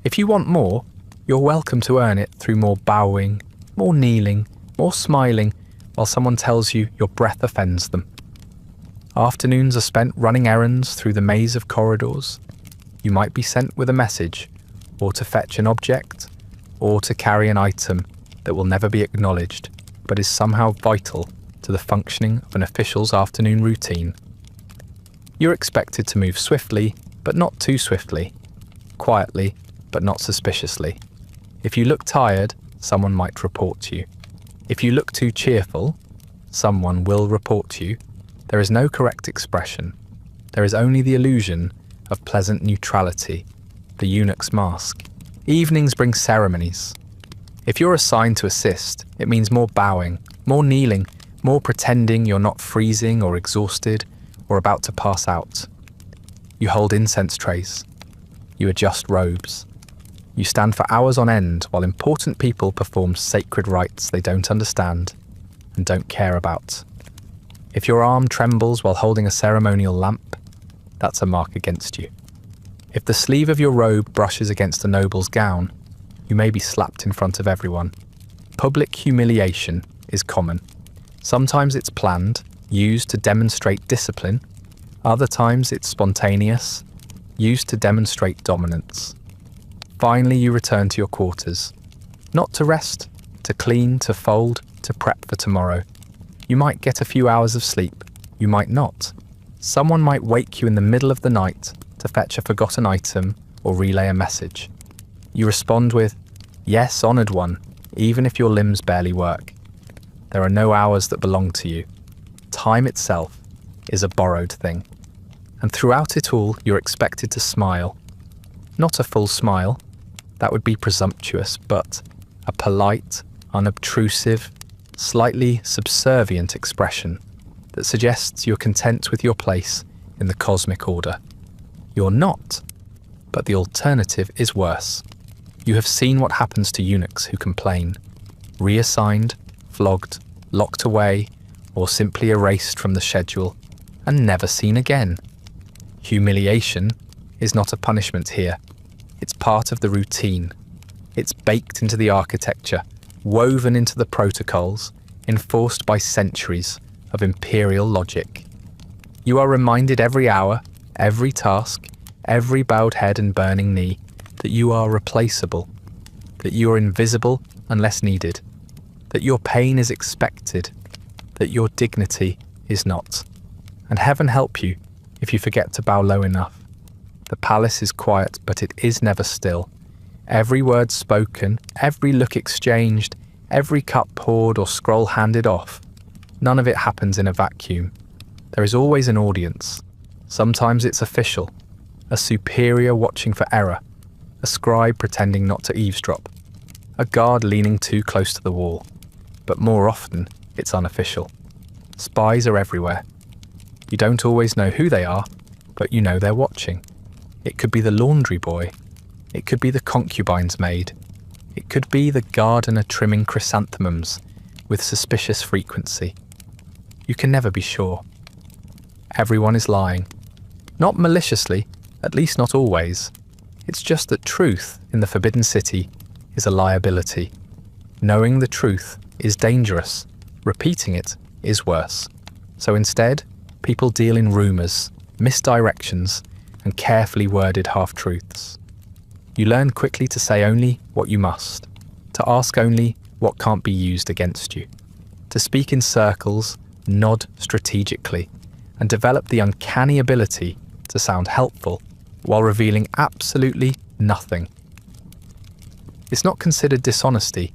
Speaker 1: If you want more, you're welcome to earn it through more bowing, more kneeling, more smiling, while someone tells you your breath offends them. Afternoons are spent running errands through the maze of corridors. You might be sent with a message, or to fetch an object, or to carry an item that will never be acknowledged, but is somehow vital to the functioning of an official's afternoon routine. You're expected to move swiftly, but not too swiftly, quietly, but not suspiciously. If you look tired, someone might report to you. If you look too cheerful, someone will report to you. There is no correct expression. There is only the illusion of pleasant neutrality, the eunuch's mask. Evenings bring ceremonies. If you're assigned to assist, it means more bowing, more kneeling, more pretending you're not freezing or exhausted or about to pass out. You hold incense trays. You adjust robes. You stand for hours on end while important people perform sacred rites they don't understand and don't care about. If your arm trembles while holding a ceremonial lamp, that's a mark against you. If the sleeve of your robe brushes against a noble's gown, you may be slapped in front of everyone. Public humiliation is common. Sometimes it's planned, used to demonstrate discipline. Other times it's spontaneous, used to demonstrate dominance. Finally, you return to your quarters. Not to rest, to clean, to fold, to prep for tomorrow. You might get a few hours of sleep. You might not. Someone might wake you in the middle of the night to fetch a forgotten item or relay a message. You respond with, "Yes, honoured one," even if your limbs barely work. There are no hours that belong to you. Time itself is a borrowed thing. And throughout it all, you're expected to smile. Not a full smile, that would be presumptuous, but a polite, unobtrusive, slightly subservient expression that suggests you're content with your place in the cosmic order. You're not, but the alternative is worse. You have seen what happens to eunuchs who complain, reassigned, flogged, locked away, or simply erased from the schedule and never seen again. Humiliation is not a punishment here. It's part of the routine. It's baked into the architecture, woven into the protocols, enforced by centuries of imperial logic. You are reminded every hour, every task, every bowed head and burning knee, that you are replaceable, that you are invisible unless needed, that your pain is expected, that your dignity is not. And heaven help you if you forget to bow low enough. The palace is quiet, but it is never still. Every word spoken, every look exchanged, every cup poured or scroll handed off, none of it happens in a vacuum. There is always an audience. Sometimes it's official, a superior watching for error, a scribe pretending not to eavesdrop, a guard leaning too close to the wall. But more often, it's unofficial. Spies are everywhere. You don't always know who they are, but you know they're watching. It could be the laundry boy. It could be the concubine's maid. It could be the gardener trimming chrysanthemums with suspicious frequency. You can never be sure. Everyone is lying. Not maliciously, at least not always. It's just that truth in the Forbidden City is a liability. Knowing the truth is dangerous. Repeating it is worse. So instead, people deal in rumours, misdirections, and carefully worded half-truths. You learn quickly to say only what you must, to ask only what can't be used against you, to speak in circles, nod strategically, and develop the uncanny ability to sound helpful while revealing absolutely nothing. It's not considered dishonesty,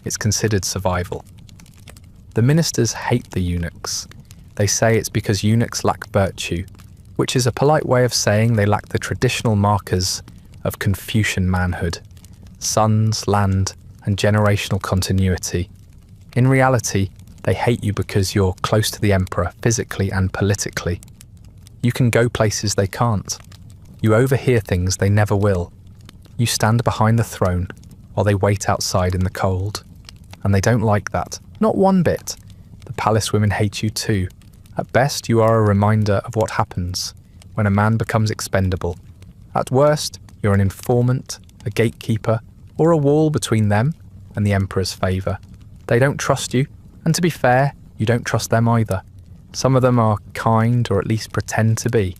Speaker 1: it's considered survival. The ministers hate the eunuchs. They say it's because eunuchs lack virtue, which is a polite way of saying they lack the traditional markers of Confucian manhood, sons, land, and generational continuity. In reality, they hate you because you're close to the emperor physically and politically. You can go places they can't. You overhear things they never will. You stand behind the throne while they wait outside in the cold. And they don't like that, not one bit. The palace women hate you too. At best, you are a reminder of what happens when a man becomes expendable. At worst, you're an informant, a gatekeeper, or a wall between them and the emperor's favour. They don't trust you, and to be fair, you don't trust them either. Some of them are kind, or at least pretend to be.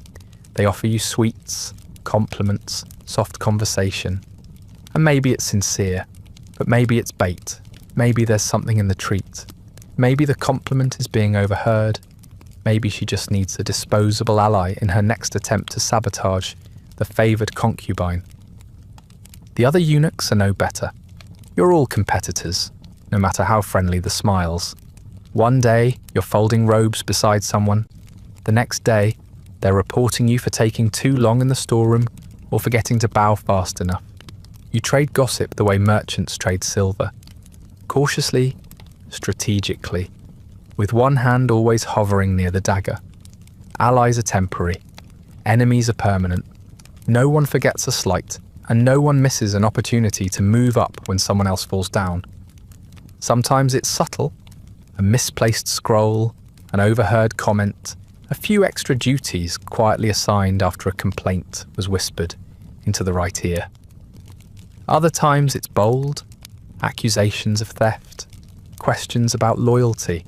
Speaker 1: They offer you sweets, compliments, soft conversation. And maybe it's sincere, but maybe it's bait. Maybe there's something in the treat. Maybe the compliment is being overheard. Maybe she just needs a disposable ally in her next attempt to sabotage the favoured concubine. The other eunuchs are no better. You're all competitors, no matter how friendly the smiles. One day, you're folding robes beside someone. The next day, they're reporting you for taking too long in the storeroom or forgetting to bow fast enough. You trade gossip the way merchants trade silver. Cautiously, strategically, with one hand always hovering near the dagger. Allies are temporary. Enemies are permanent. No one forgets a slight, and no one misses an opportunity to move up when someone else falls down. Sometimes it's subtle, a misplaced scroll, an overheard comment, a few extra duties quietly assigned after a complaint was whispered into the right ear. Other times it's bold, accusations of theft, questions about loyalty,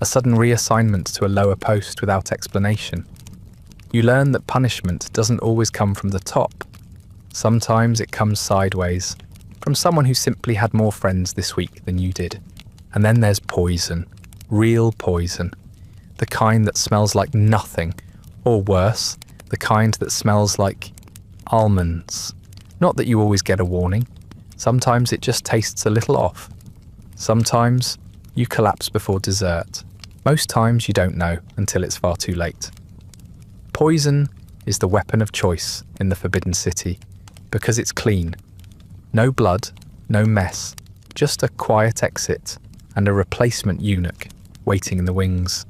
Speaker 1: a sudden reassignment to a lower post without explanation. You learn that punishment doesn't always come from the top. Sometimes it comes sideways, from someone who simply had more friends this week than you did. And then there's poison, real poison, the kind that smells like nothing, or worse, the kind that smells like almonds. Not that you always get a warning. Sometimes it just tastes a little off. Sometimes you collapse before dessert. Most times you don't know until it's far too late. Poison is the weapon of choice in the Forbidden City because it's clean. No blood, no mess, just a quiet exit and a replacement eunuch waiting in the wings.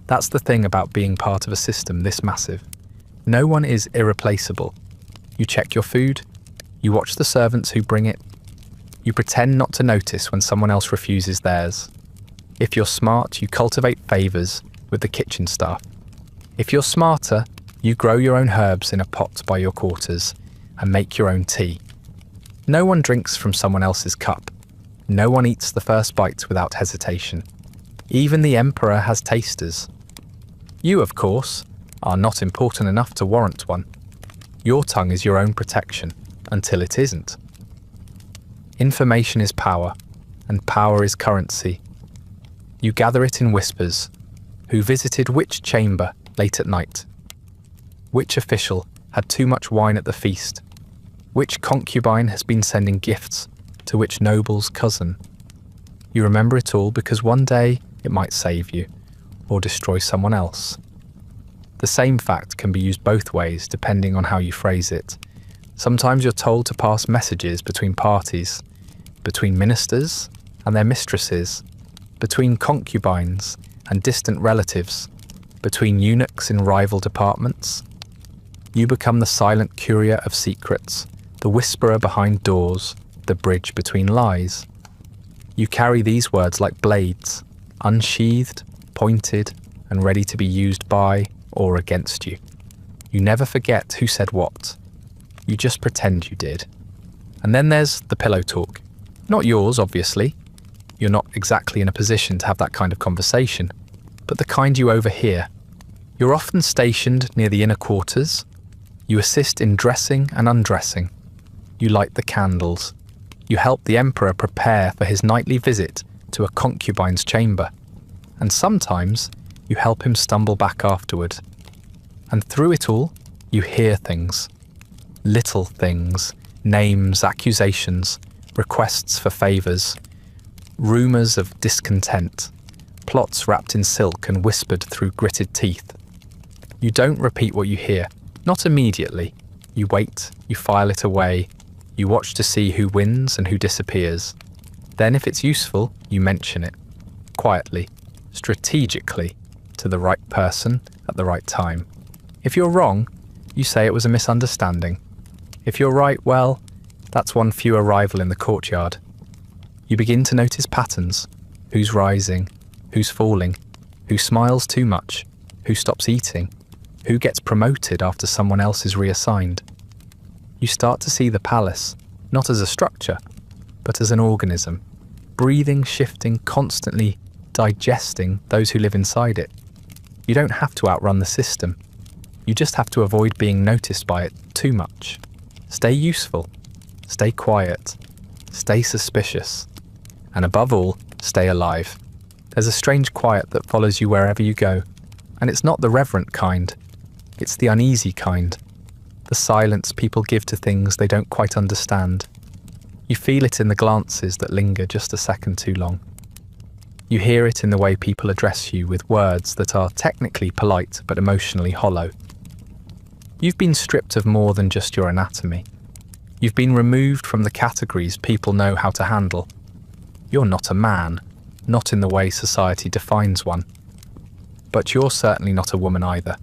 Speaker 1: That's the thing about being part of a system this massive. No one is irreplaceable. You check your food, you watch the servants who bring it, you pretend not to notice when someone else refuses theirs. If you're smart, you cultivate favours with the kitchen staff. If you're smarter, you grow your own herbs in a pot by your quarters and make your own tea. No one drinks from someone else's cup. No one eats the first bite without hesitation. Even the emperor has tasters. You, of course, are not important enough to warrant one. Your tongue is your own protection, until it isn't. Information is power, and power is currency. You gather it in whispers. Who visited which chamber late at night? Which official had too much wine at the feast? Which concubine has been sending gifts to which noble's cousin? You remember it all because one day it might save you, or destroy someone else. The same fact can be used both ways depending on how you phrase it. Sometimes you're told to pass messages between parties, between ministers and their mistresses, between concubines and distant relatives, between eunuchs in rival departments. You become the silent courier of secrets, the whisperer behind doors, the bridge between lies. You carry these words like blades, unsheathed, pointed, and ready to be used by or against you. You never forget who said what. You just pretend you did. And then there's the pillow talk. Not yours, obviously. You're not exactly in a position to have that kind of conversation, but the kind you overhear. You're often stationed near the inner quarters. You assist in dressing and undressing. You light the candles. You help the emperor prepare for his nightly visit to a concubine's chamber. And sometimes you help him stumble back afterward. And through it all, you hear things. Little things, names, accusations, requests for favours, rumours of discontent, plots wrapped in silk and whispered through gritted teeth. You don't repeat what you hear, not immediately. You wait, you file it away, you watch to see who wins and who disappears. Then if it's useful, you mention it, quietly, strategically, to the right person at the right time. If you're wrong, you say it was a misunderstanding. If you're right, well, that's one fewer rival in the courtyard. You begin to notice patterns. Who's rising, who's falling, who smiles too much, who stops eating, who gets promoted after someone else is reassigned. You start to see the palace, not as a structure, but as an organism, breathing, shifting, constantly digesting those who live inside it. You don't have to outrun the system. You just have to avoid being noticed by it too much. Stay useful, stay quiet, stay suspicious, and above all, stay alive. There's a strange quiet that follows you wherever you go, and it's not the reverent kind. It's the uneasy kind. The silence people give to things they don't quite understand. You feel it in the glances that linger just a second too long. You hear it in the way people address you with words that are technically polite but emotionally hollow. You've been stripped of more than just your anatomy. You've been removed from the categories people know how to handle. You're not a man, not in the way society defines one. But you're certainly not a woman either.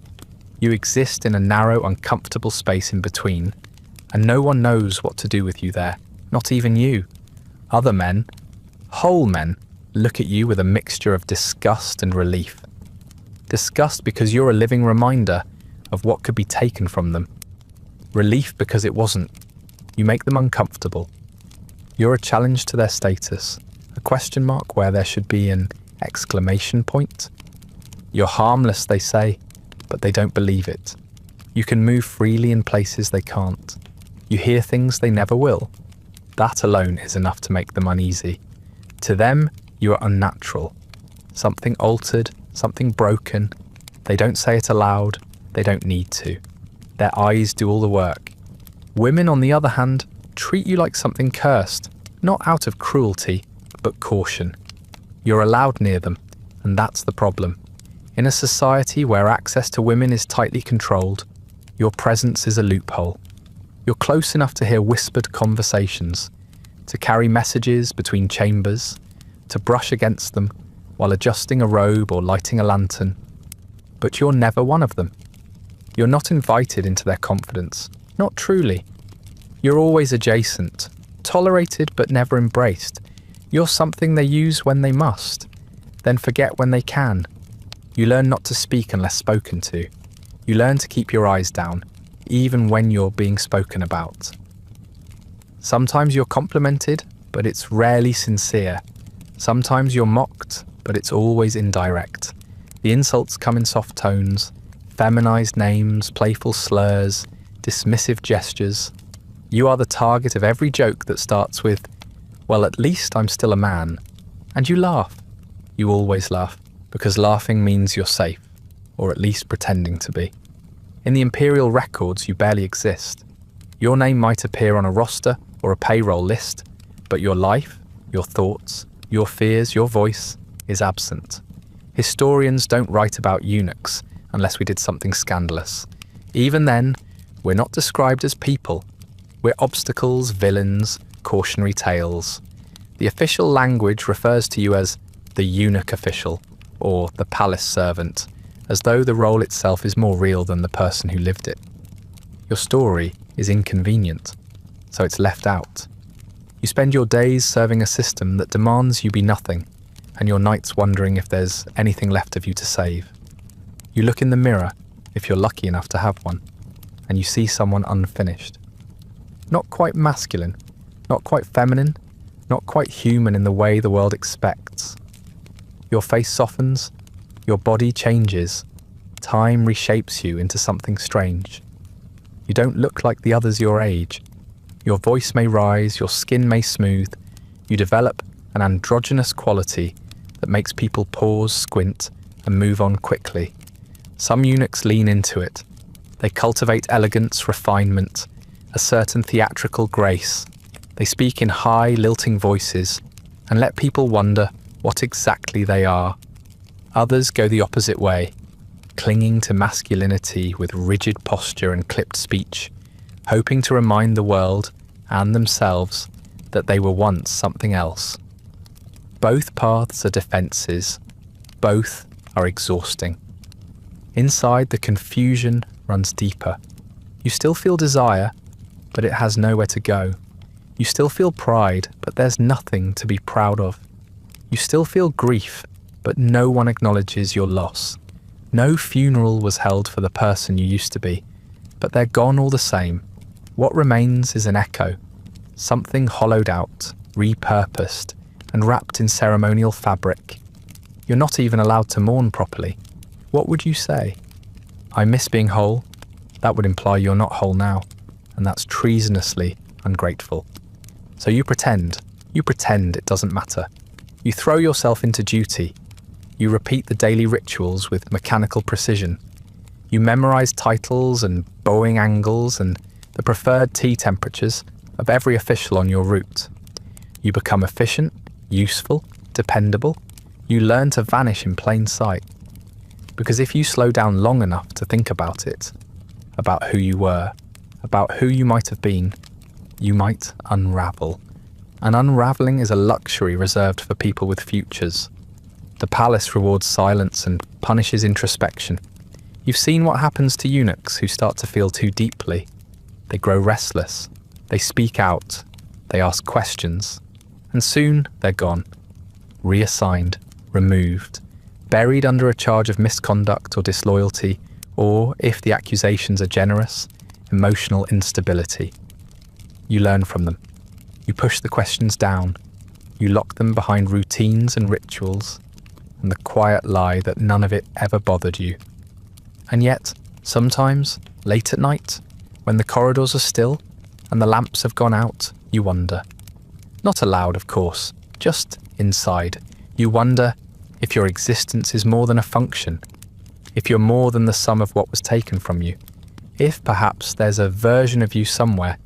Speaker 1: You exist in a narrow, uncomfortable space in between, and no one knows what to do with you there, not even you. Other men, whole men, look at you with a mixture of disgust and relief. Disgust because you're a living reminder of what could be taken from them. Relief because it wasn't. You make them uncomfortable. You're a challenge to their status, a question mark where there should be an exclamation point. You're harmless, they say, but they don't believe it. You can move freely in places they can't. You hear things they never will. That alone is enough to make them uneasy. To them, you are unnatural. Something altered, something broken. They don't say it aloud. They don't need to. Their eyes do all the work. Women, on the other hand, treat you like something cursed, not out of cruelty, but caution. You're allowed near them, and that's the problem. In a society where access to women is tightly controlled, your presence is a loophole. You're close enough to hear whispered conversations, to carry messages between chambers, to brush against them while adjusting a robe or lighting a lantern. But you're never one of them. You're not invited into their confidence, not truly. You're always adjacent, tolerated but never embraced. You're something they use when they must, then forget when they can. You learn not to speak unless spoken to. You learn to keep your eyes down, even when you're being spoken about. Sometimes you're complimented, but it's rarely sincere. Sometimes you're mocked, but it's always indirect. The insults come in soft tones, feminized names, playful slurs, dismissive gestures. You are the target of every joke that starts with, "Well, at least I'm still a man." And you laugh. You always laugh, because laughing means you're safe, or at least pretending to be. In the Imperial records, you barely exist. Your name might appear on a roster or a payroll list, but your life, your thoughts, your fears, your voice is absent. Historians don't write about eunuchs unless we did something scandalous. Even then, we're not described as people. We're obstacles, villains, cautionary tales. The official language refers to you as the eunuch official or the palace servant, as though the role itself is more real than the person who lived it. Your story is inconvenient, so it's left out. You spend your days serving a system that demands you be nothing, and your nights wondering if there's anything left of you to save. You look in the mirror, if you're lucky enough to have one, and you see someone unfinished. Not quite masculine, not quite feminine, not quite human in the way the world expects. Your face softens, your body changes, time reshapes you into something strange. You don't look like the others your age. Your voice may rise, your skin may smooth. You develop an androgynous quality that makes people pause, squint, and move on quickly. Some eunuchs lean into it. They cultivate elegance, refinement, a certain theatrical grace. They speak in high, lilting voices and let people wonder what exactly they are. Others go the opposite way, clinging to masculinity with rigid posture and clipped speech, hoping to remind the world and themselves that they were once something else. Both paths are defences. Both are exhausting. Inside, the confusion runs deeper. You still feel desire, but it has nowhere to go. You still feel pride, but there's nothing to be proud of. You still feel grief, but no one acknowledges your loss. No funeral was held for the person you used to be, but they're gone all the same. What remains is an echo, something hollowed out, repurposed, and wrapped in ceremonial fabric. You're not even allowed to mourn properly. What would you say? I miss being whole? That would imply you're not whole now, and that's treasonously ungrateful. So you pretend it doesn't matter. You throw yourself into duty. You repeat the daily rituals with mechanical precision. You memorize titles and bowing angles and the preferred tea temperatures of every official on your route. You become efficient, useful, dependable. You learn to vanish in plain sight. Because if you slow down long enough to think about it, about who you were, about who you might have been, you might unravel. And unraveling is a luxury reserved for people with futures. The palace rewards silence and punishes introspection. You've seen what happens to eunuchs who start to feel too deeply. They grow restless, they speak out, they ask questions, and soon they're gone. Reassigned, removed, buried under a charge of misconduct or disloyalty, or, if the accusations are generous, emotional instability. You learn from them. You push the questions down. You lock them behind routines and rituals, and the quiet lie that none of it ever bothered you. And yet, sometimes, late at night, when the corridors are still and the lamps have gone out, you wonder. Not aloud, of course, just inside. You wonder if your existence is more than a function, if you're more than the sum of what was taken from you, if perhaps there's a version of you somewhere,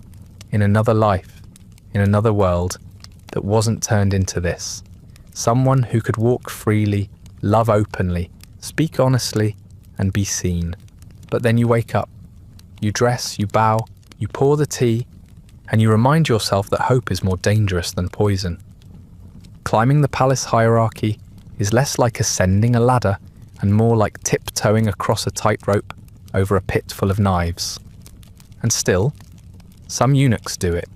Speaker 1: in another life, in another world, that wasn't turned into this. Someone who could walk freely, love openly, speak honestly, and be seen. But then you wake up, you dress, you bow, you pour the tea, and you remind yourself that hope is more dangerous than poison. Climbing the palace hierarchy is less like ascending a ladder and more like tiptoeing across a tightrope over a pit full of knives. And still, some eunuchs do it.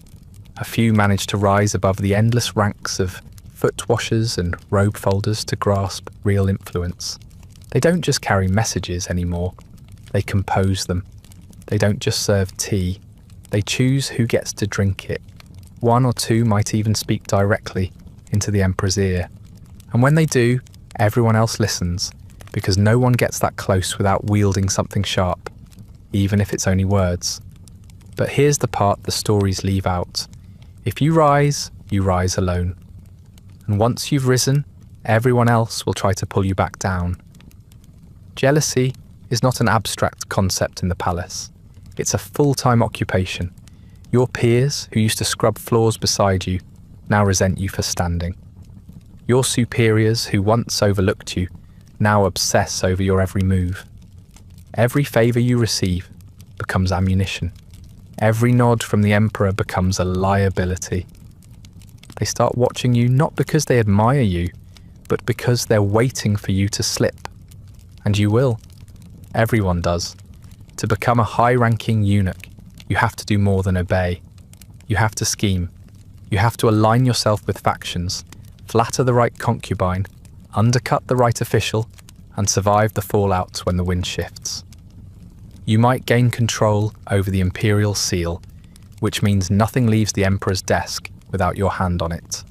Speaker 1: A few manage to rise above the endless ranks of foot washers and robe folders to grasp real influence. They don't just carry messages anymore, they compose them. They don't just serve tea, they choose who gets to drink it. One or two might even speak directly into the emperor's ear. And when they do, everyone else listens, because no one gets that close without wielding something sharp, even if it's only words. But here's the part the stories leave out. If you rise alone. And once you've risen, everyone else will try to pull you back down. Jealousy is not an abstract concept in the palace. It's a full-time occupation. Your peers, who used to scrub floors beside you, now resent you for standing. Your superiors, who once overlooked you, now obsess over your every move. Every favour you receive becomes ammunition. Every nod from the emperor becomes a liability. They start watching you not because they admire you, but because they're waiting for you to slip. And you will. Everyone does. To become a high-ranking eunuch, you have to do more than obey. You have to scheme. You have to align yourself with factions, flatter the right concubine, undercut the right official, and survive the fallout when the wind shifts. You might gain control over the Imperial seal, which means nothing leaves the Emperor's desk without your hand on it.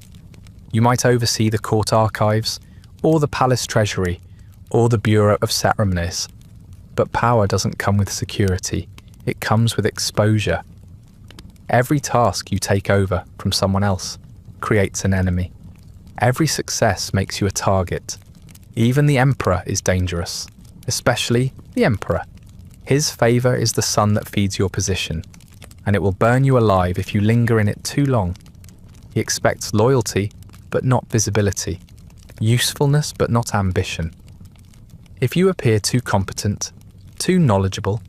Speaker 1: You might oversee the court archives, or the palace treasury, or the Bureau of Ceremonies. But power doesn't come with security, it comes with exposure. Every task you take over from someone else creates an enemy. Every success makes you a target. Even the Emperor is dangerous, especially the Emperor. His favour is the sun that feeds your position, and it will burn you alive if you linger in it too long. He expects loyalty, but not visibility, usefulness, but not ambition. If you appear too competent, too knowledgeable,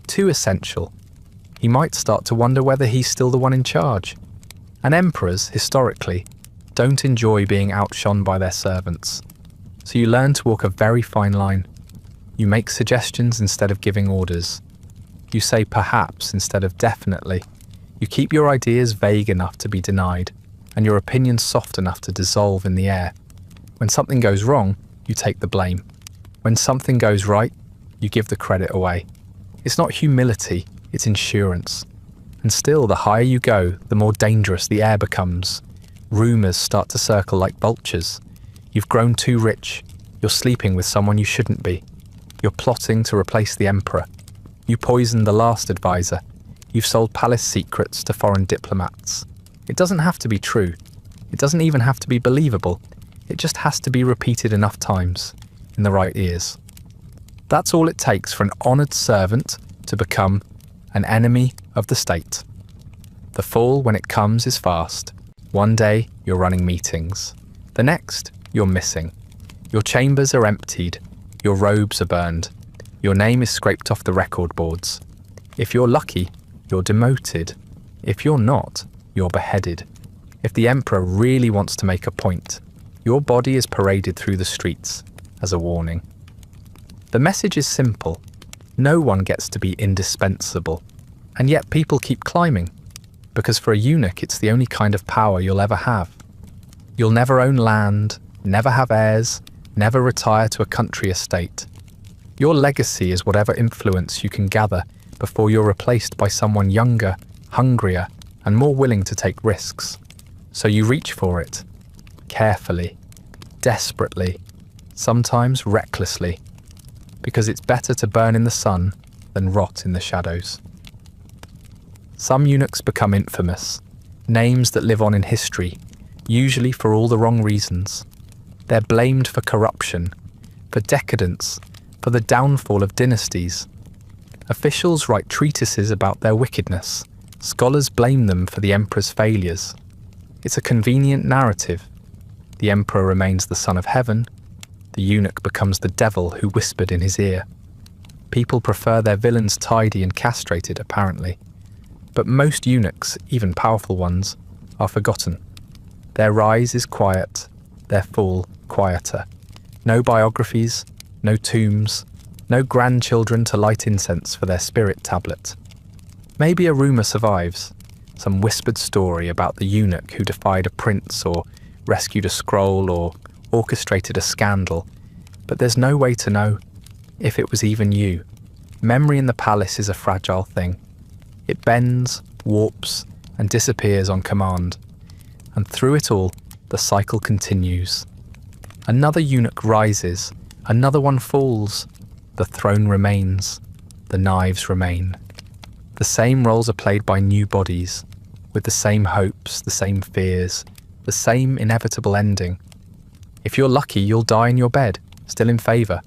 Speaker 1: too essential, he might start to wonder whether he's still the one in charge. And emperors, historically, don't enjoy being outshone by their servants. So you learn to walk a very fine line. You make suggestions instead of giving orders. You say perhaps instead of definitely. You keep your ideas vague enough to be denied, and your opinions soft enough to dissolve in the air. When something goes wrong, you take the blame. When something goes right, you give the credit away. It's not humility, it's insurance. And still, the higher you go, the more dangerous the air becomes. Rumours start to circle like vultures. You've grown too rich. You're sleeping with someone you shouldn't be. You're plotting to replace the emperor. You poisoned the last advisor. You've sold palace secrets to foreign diplomats. It doesn't have to be true. It doesn't even have to be believable. It just has to be repeated enough times, in the right ears. That's all it takes for an honoured servant to become an enemy of the state. The fall, when it comes, is fast. One day, you're running meetings. The next, you're missing. Your chambers are emptied. Your robes are burned. Your name is scraped off the record boards. If you're lucky, you're demoted. If you're not, you're beheaded. If the emperor really wants to make a point, your body is paraded through the streets as a warning. The message is simple. No one gets to be indispensable. And yet people keep climbing, because for a eunuch it's the only kind of power you'll ever have. You'll never own land, never have heirs, never retire to a country estate. Your legacy is whatever influence you can gather before you're replaced by someone younger, hungrier, and more willing to take risks. So you reach for it, carefully, desperately, sometimes recklessly, because it's better to burn in the sun than rot in the shadows. Some eunuchs become infamous, names that live on in history, usually for all the wrong reasons. They're blamed for corruption, for decadence, for the downfall of dynasties. Officials write treatises about their wickedness. Scholars blame them for the emperor's failures. It's a convenient narrative. The emperor remains the son of heaven. The eunuch becomes the devil who whispered in his ear. People prefer their villains tidy and castrated, apparently. But most eunuchs, even powerful ones, are forgotten. Their rise is quiet, their fall quieter. No biographies, no tombs, no grandchildren to light incense for their spirit tablet. Maybe a rumour survives, some whispered story about the eunuch who defied a prince or rescued a scroll or orchestrated a scandal, but there's no way to know if it was even you. Memory in the palace is a fragile thing. It bends, warps, and disappears on command. And through it all, the cycle continues. Another eunuch rises, another one falls. The throne remains, the knives remain. The same roles are played by new bodies, with the same hopes, the same fears, the same inevitable ending. If you're lucky, you'll die in your bed, still in favour.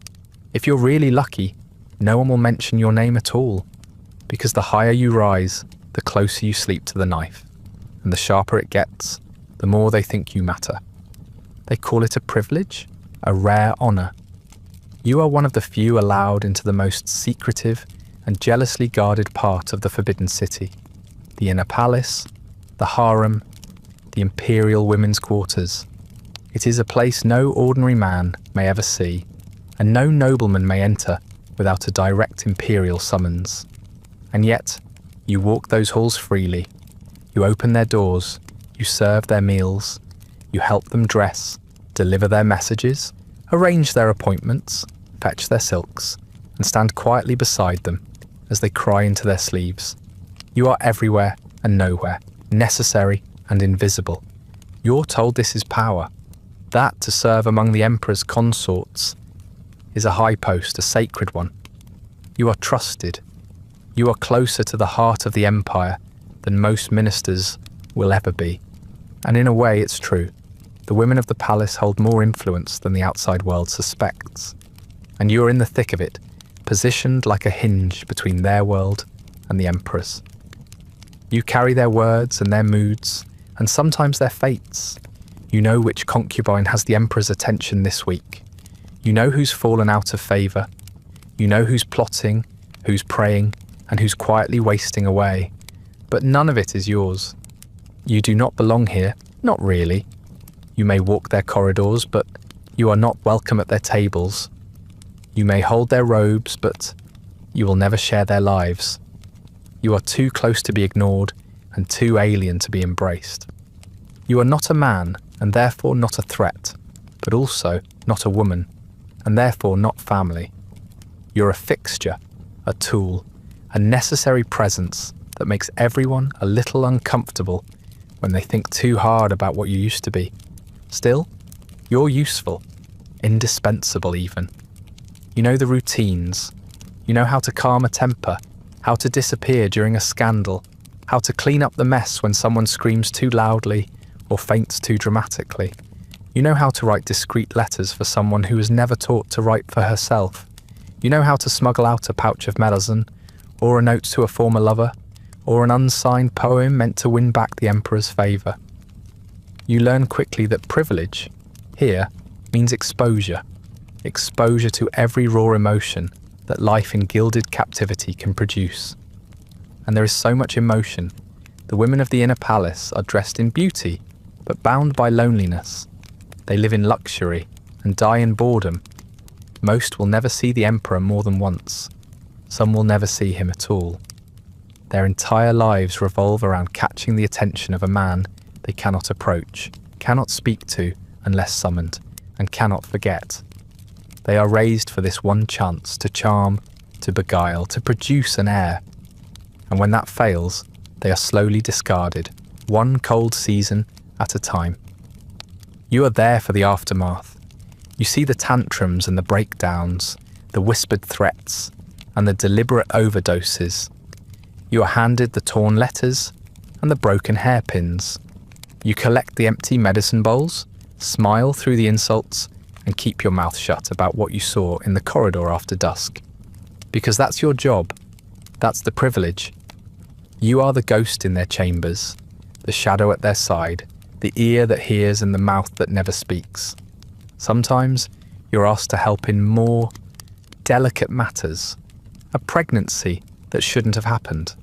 Speaker 1: If you're really lucky, no one will mention your name at all, because the higher you rise, the closer you sleep to the knife, and the sharper it gets, the more they think you matter. They call it a privilege, a rare honour. You are one of the few allowed into the most secretive and jealously guarded part of the Forbidden City, the inner palace, the harem, the Imperial women's quarters. It is a place no ordinary man may ever see, and no nobleman may enter without a direct Imperial summons. And yet, you walk those halls freely. You open their doors, you serve their meals, you help them dress, deliver their messages, arrange their appointments, fetch their silks, and stand quietly beside them as they cry into their sleeves. You are everywhere and nowhere, necessary and invisible. You're told this is power, that to serve among the emperor's consorts is a high post, a sacred one. You are trusted. You are closer to the heart of the empire than most ministers will ever be. And in a way, it's true. The women of the palace hold more influence than the outside world suspects. And you are in the thick of it, positioned like a hinge between their world and the emperor's. You carry their words and their moods, and sometimes their fates. You know which concubine has the emperor's attention this week. You know who's fallen out of favour. You know who's plotting, who's praying, and who's quietly wasting away. But none of it is yours. You do not belong here, not really. You may walk their corridors, but you are not welcome at their tables. You may hold their robes, but you will never share their lives. You are too close to be ignored and too alien to be embraced. You are not a man, and therefore not a threat, but also not a woman, and therefore not family. You're a fixture, a tool, a necessary presence that makes everyone a little uncomfortable when they think too hard about what you used to be. Still, you're useful, indispensable even. You know the routines. You know how to calm a temper, how to disappear during a scandal, how to clean up the mess when someone screams too loudly or faints too dramatically. You know how to write discreet letters for someone who was never taught to write for herself. You know how to smuggle out a pouch of melazon, or a note to a former lover, or an unsigned poem meant to win back the emperor's favour. You learn quickly that privilege, here, means exposure. Exposure to every raw emotion that life in gilded captivity can produce. And there is so much emotion. The women of the inner palace are dressed in beauty, but bound by loneliness. They live in luxury and die in boredom. Most will never see the emperor more than once. Some will never see him at all. Their entire lives revolve around catching the attention of a man they cannot approach, cannot speak to unless summoned, and cannot forget. They are raised for this one chance to charm, to beguile, to produce an heir. And when that fails, they are slowly discarded, one cold season at a time. You are there for the aftermath. You see the tantrums and the breakdowns, the whispered threats, and the deliberate overdoses. You are handed the torn letters and the broken hairpins. You collect the empty medicine bowls, smile through the insults, and keep your mouth shut about what you saw in the corridor after dusk. Because that's your job. That's the privilege. You are the ghost in their chambers, the shadow at their side, the ear that hears and the mouth that never speaks. Sometimes you're asked to help in more delicate matters. A pregnancy that shouldn't have happened.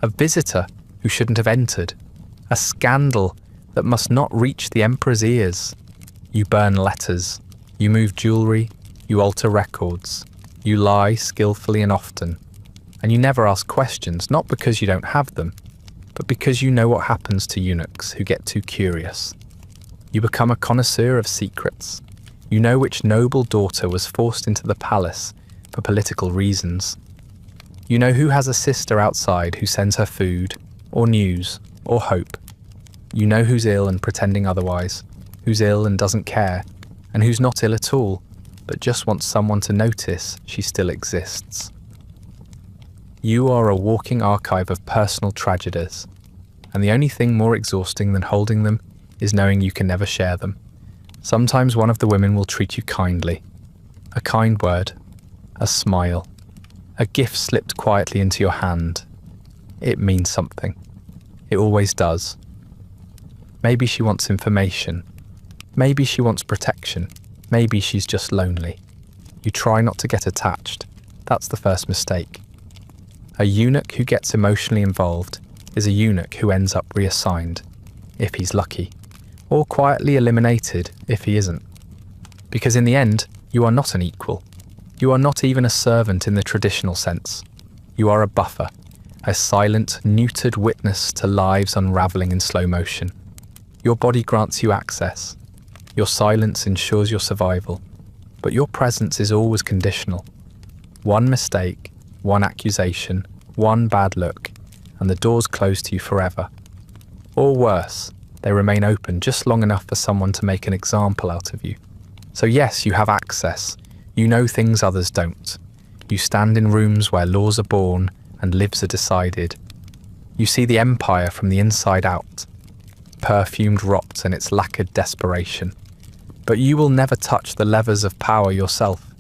Speaker 1: A visitor who shouldn't have entered. A scandal that must not reach the emperor's ears. You burn letters. You move jewellery. You alter records. You lie skillfully and often. And you never ask questions, not because you don't have them, but because you know what happens to eunuchs who get too curious. You become a connoisseur of secrets. You know which noble daughter was forced into the palace for political reasons. You know who has a sister outside who sends her food, or news, or hope. You know who's ill and pretending otherwise, who's ill and doesn't care, and who's not ill at all, but just wants someone to notice she still exists. You are a walking archive of personal tragedies, and the only thing more exhausting than holding them is knowing you can never share them. Sometimes one of the women will treat you kindly. A kind word, a smile, a gift slipped quietly into your hand. It means something. It always does. Maybe she wants information. Maybe she wants protection. Maybe she's just lonely. You try not to get attached. That's the first mistake. A eunuch who gets emotionally involved is a eunuch who ends up reassigned, if he's lucky, or quietly eliminated if he isn't. Because in the end, you are not an equal. You are not even a servant in the traditional sense. You are a buffer, a silent, neutered witness to lives unravelling in slow motion. Your body grants you access. Your silence ensures your survival. But your presence is always conditional. One mistake, one accusation, one bad look, and the doors close to you forever. Or worse, they remain open just long enough for someone to make an example out of you. So yes, you have access. You know things others don't. You stand in rooms where laws are born and lives are decided. You see the empire from the inside out, perfumed rot and its lacquered desperation. But you will never touch the levers of power yourself.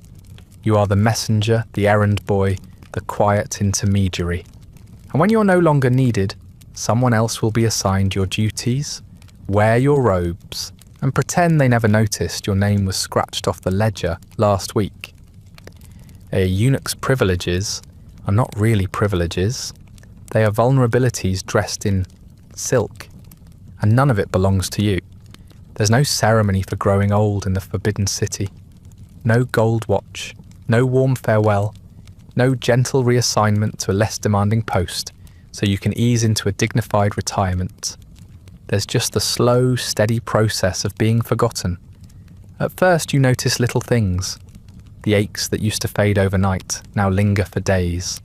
Speaker 1: You are the messenger, the errand boy, the quiet intermediary. And when you're no longer needed, someone else will be assigned your duties, wear your robes, and pretend they never noticed your name was scratched off the ledger last week. A eunuch's privileges are not really privileges. They are vulnerabilities dressed in silk, and none of it belongs to you. There's no ceremony for growing old in the Forbidden City. No gold watch, no warm farewell, no gentle reassignment to a less demanding post so you can ease into a dignified retirement. There's just the slow, steady process of being forgotten. At first you notice little things. The aches that used to fade overnight now linger for days.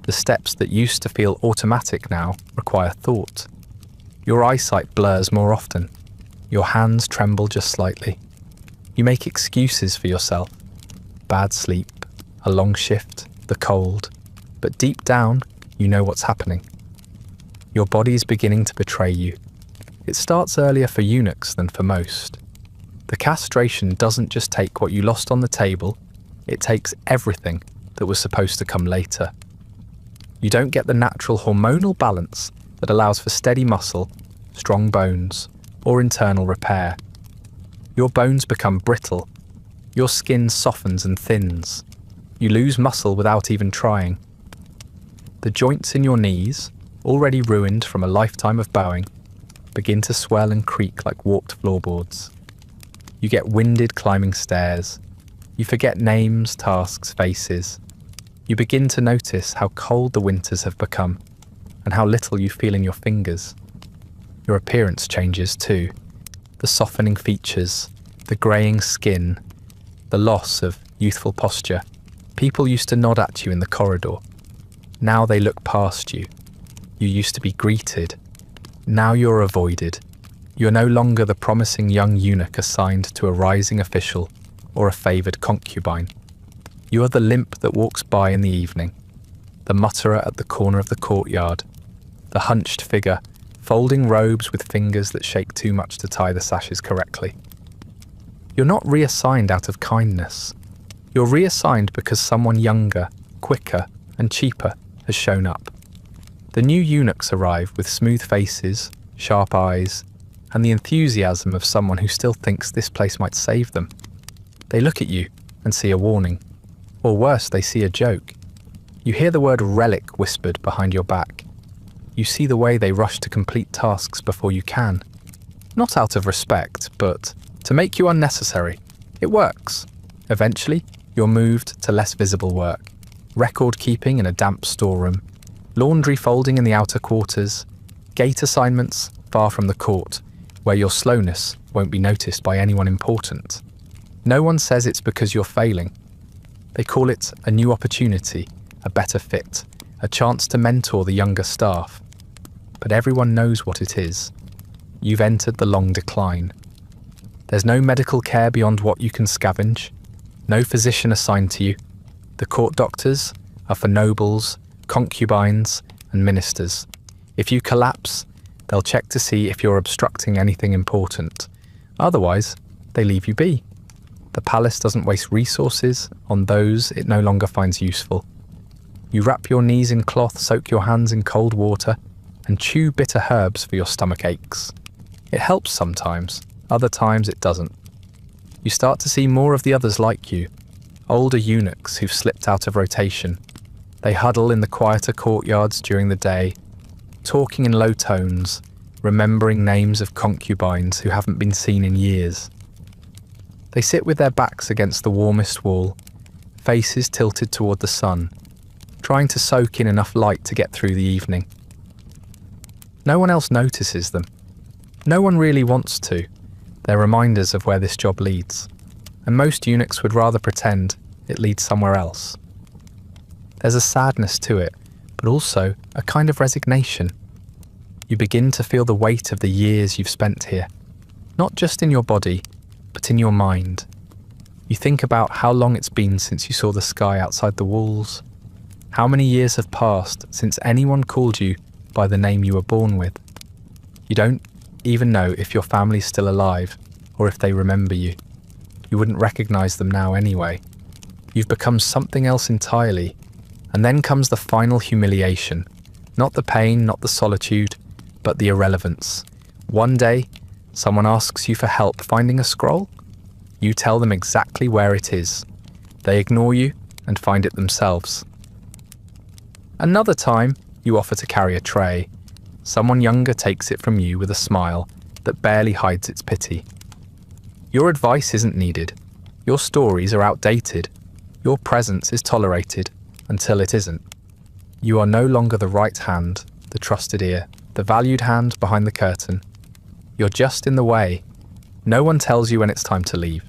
Speaker 1: The steps that used to feel automatic now require thought. Your eyesight blurs more often. Your hands tremble just slightly. You make excuses for yourself. Bad sleep, a long shift, the cold. But deep down, you know what's happening. Your body's beginning to betray you. It starts earlier for eunuchs than for most. The castration doesn't just take what you lost on the table, it takes everything that was supposed to come later. You don't get the natural hormonal balance that allows for steady muscle, strong bones, or internal repair. Your bones become brittle. Your skin softens and thins. You lose muscle without even trying. The joints in your knees, already ruined from a lifetime of bowing, begin to swell and creak like warped floorboards. You get winded climbing stairs. You forget names, tasks, faces. You begin to notice how cold the winters have become and how little you feel in your fingers. Your appearance changes too. The softening features, the greying skin, the loss of youthful posture. People used to nod at you in the corridor. Now they look past you. You used to be greeted. Now you're avoided. You're no longer the promising young eunuch assigned to a rising official or a favoured concubine. You are the limp that walks by in the evening, the mutterer at the corner of the courtyard, the hunched figure folding robes with fingers that shake too much to tie the sashes correctly. You're not reassigned out of kindness. You're reassigned because someone younger, quicker, and cheaper has shown up. The new eunuchs arrive with smooth faces, sharp eyes, and the enthusiasm of someone who still thinks this place might save them. They look at you and see a warning. Or worse, they see a joke. You hear the word relic whispered behind your back. You see the way they rush to complete tasks before you can. Not out of respect, but to make you unnecessary. It works. Eventually, you're moved to less visible work. Record keeping in a damp storeroom, laundry folding in the outer quarters, gate assignments far from the court, where your slowness won't be noticed by anyone important. No one says it's because you're failing. They call it a new opportunity, a better fit, a chance to mentor the younger staff. But everyone knows what it is. You've entered the long decline. There's no medical care beyond what you can scavenge, no physician assigned to you. The court doctors are for nobles, concubines, and ministers. If you collapse, they'll check to see if you're obstructing anything important. Otherwise, they leave you be. The palace doesn't waste resources on those it no longer finds useful. You wrap your knees in cloth, soak your hands in cold water, and chew bitter herbs for your stomach aches. It helps sometimes, other times it doesn't. You start to see more of the others like you, older eunuchs who've slipped out of rotation. They huddle in the quieter courtyards during the day, talking in low tones, remembering names of concubines who haven't been seen in years. They sit with their backs against the warmest wall, faces tilted toward the sun, trying to soak in enough light to get through the evening. No one else notices them. No one really wants to. They're reminders of where this job leads, and most eunuchs would rather pretend it leads somewhere else. There's a sadness to it, but also a kind of resignation. You begin to feel the weight of the years you've spent here, not just in your body, but in your mind. You think about how long it's been since you saw the sky outside the walls, how many years have passed since anyone called you by the name you were born with. You don't even know if your family's still alive or if they remember you. You wouldn't recognize them now anyway. You've become something else entirely, and then comes the final humiliation. Not the pain, not the solitude, but the irrelevance. One day, someone asks you for help finding a scroll. You tell them exactly where it is. They ignore you and find it themselves. Another time, you offer to carry a tray. Someone younger takes it from you with a smile that barely hides its pity. Your advice isn't needed. Your stories are outdated. Your presence is tolerated until it isn't. You are no longer the right hand, the trusted ear, the valued hand behind the curtain. You're just in the way. No one tells you when it's time to leave.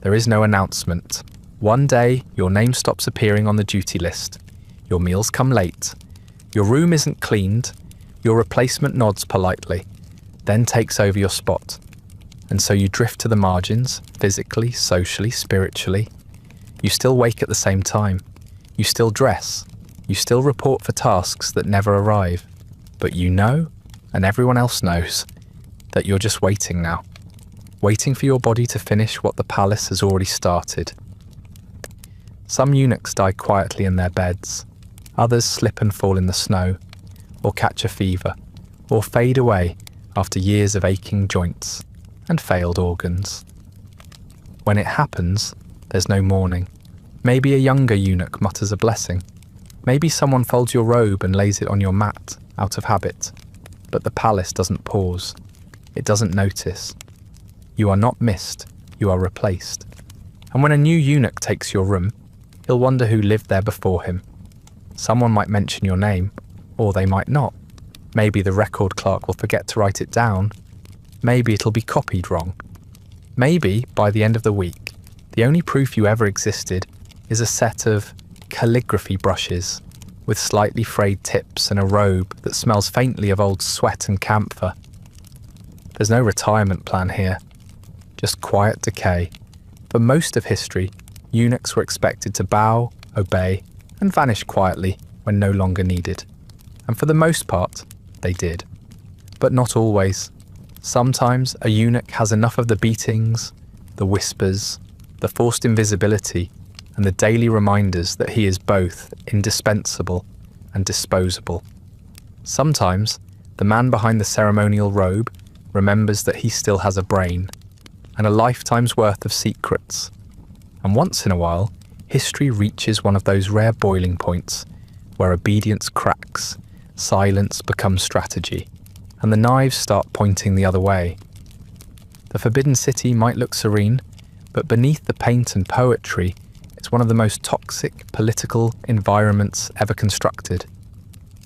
Speaker 1: There is no announcement. One day, your name stops appearing on the duty list. Your meals come late. Your room isn't cleaned. Your replacement nods politely, then takes over your spot. And so you drift to the margins, physically, socially, spiritually. You still wake at the same time. You still dress. You still report for tasks that never arrive. But you know, and everyone else knows, that you're just waiting now. Waiting for your body to finish what the palace has already started. Some eunuchs die quietly in their beds. Others slip and fall in the snow, or catch a fever, or fade away after years of aching joints and failed organs. When it happens, there's no mourning. Maybe a younger eunuch mutters a blessing. Maybe someone folds your robe and lays it on your mat out of habit. But the palace doesn't pause. It doesn't notice. You are not missed, you are replaced. And when a new eunuch takes your room, he'll wonder who lived there before him. Someone might mention your name, or they might not. Maybe the record clerk will forget to write it down. Maybe it'll be copied wrong. Maybe, by the end of the week, the only proof you ever existed is a set of calligraphy brushes with slightly frayed tips and a robe that smells faintly of old sweat and camphor. There's no retirement plan here, just quiet decay. For most of history, eunuchs were expected to bow, obey, and vanish quietly when no longer needed. And for the most part, they did. But not always. Sometimes a eunuch has enough of the beatings, the whispers, the forced invisibility, and the daily reminders that he is both indispensable and disposable. Sometimes the man behind the ceremonial robe remembers that he still has a brain and a lifetime's worth of secrets. And once in a while, history reaches one of those rare boiling points where obedience cracks, silence becomes strategy, and the knives start pointing the other way. The Forbidden City might look serene, but beneath the paint and poetry, it's one of the most toxic political environments ever constructed.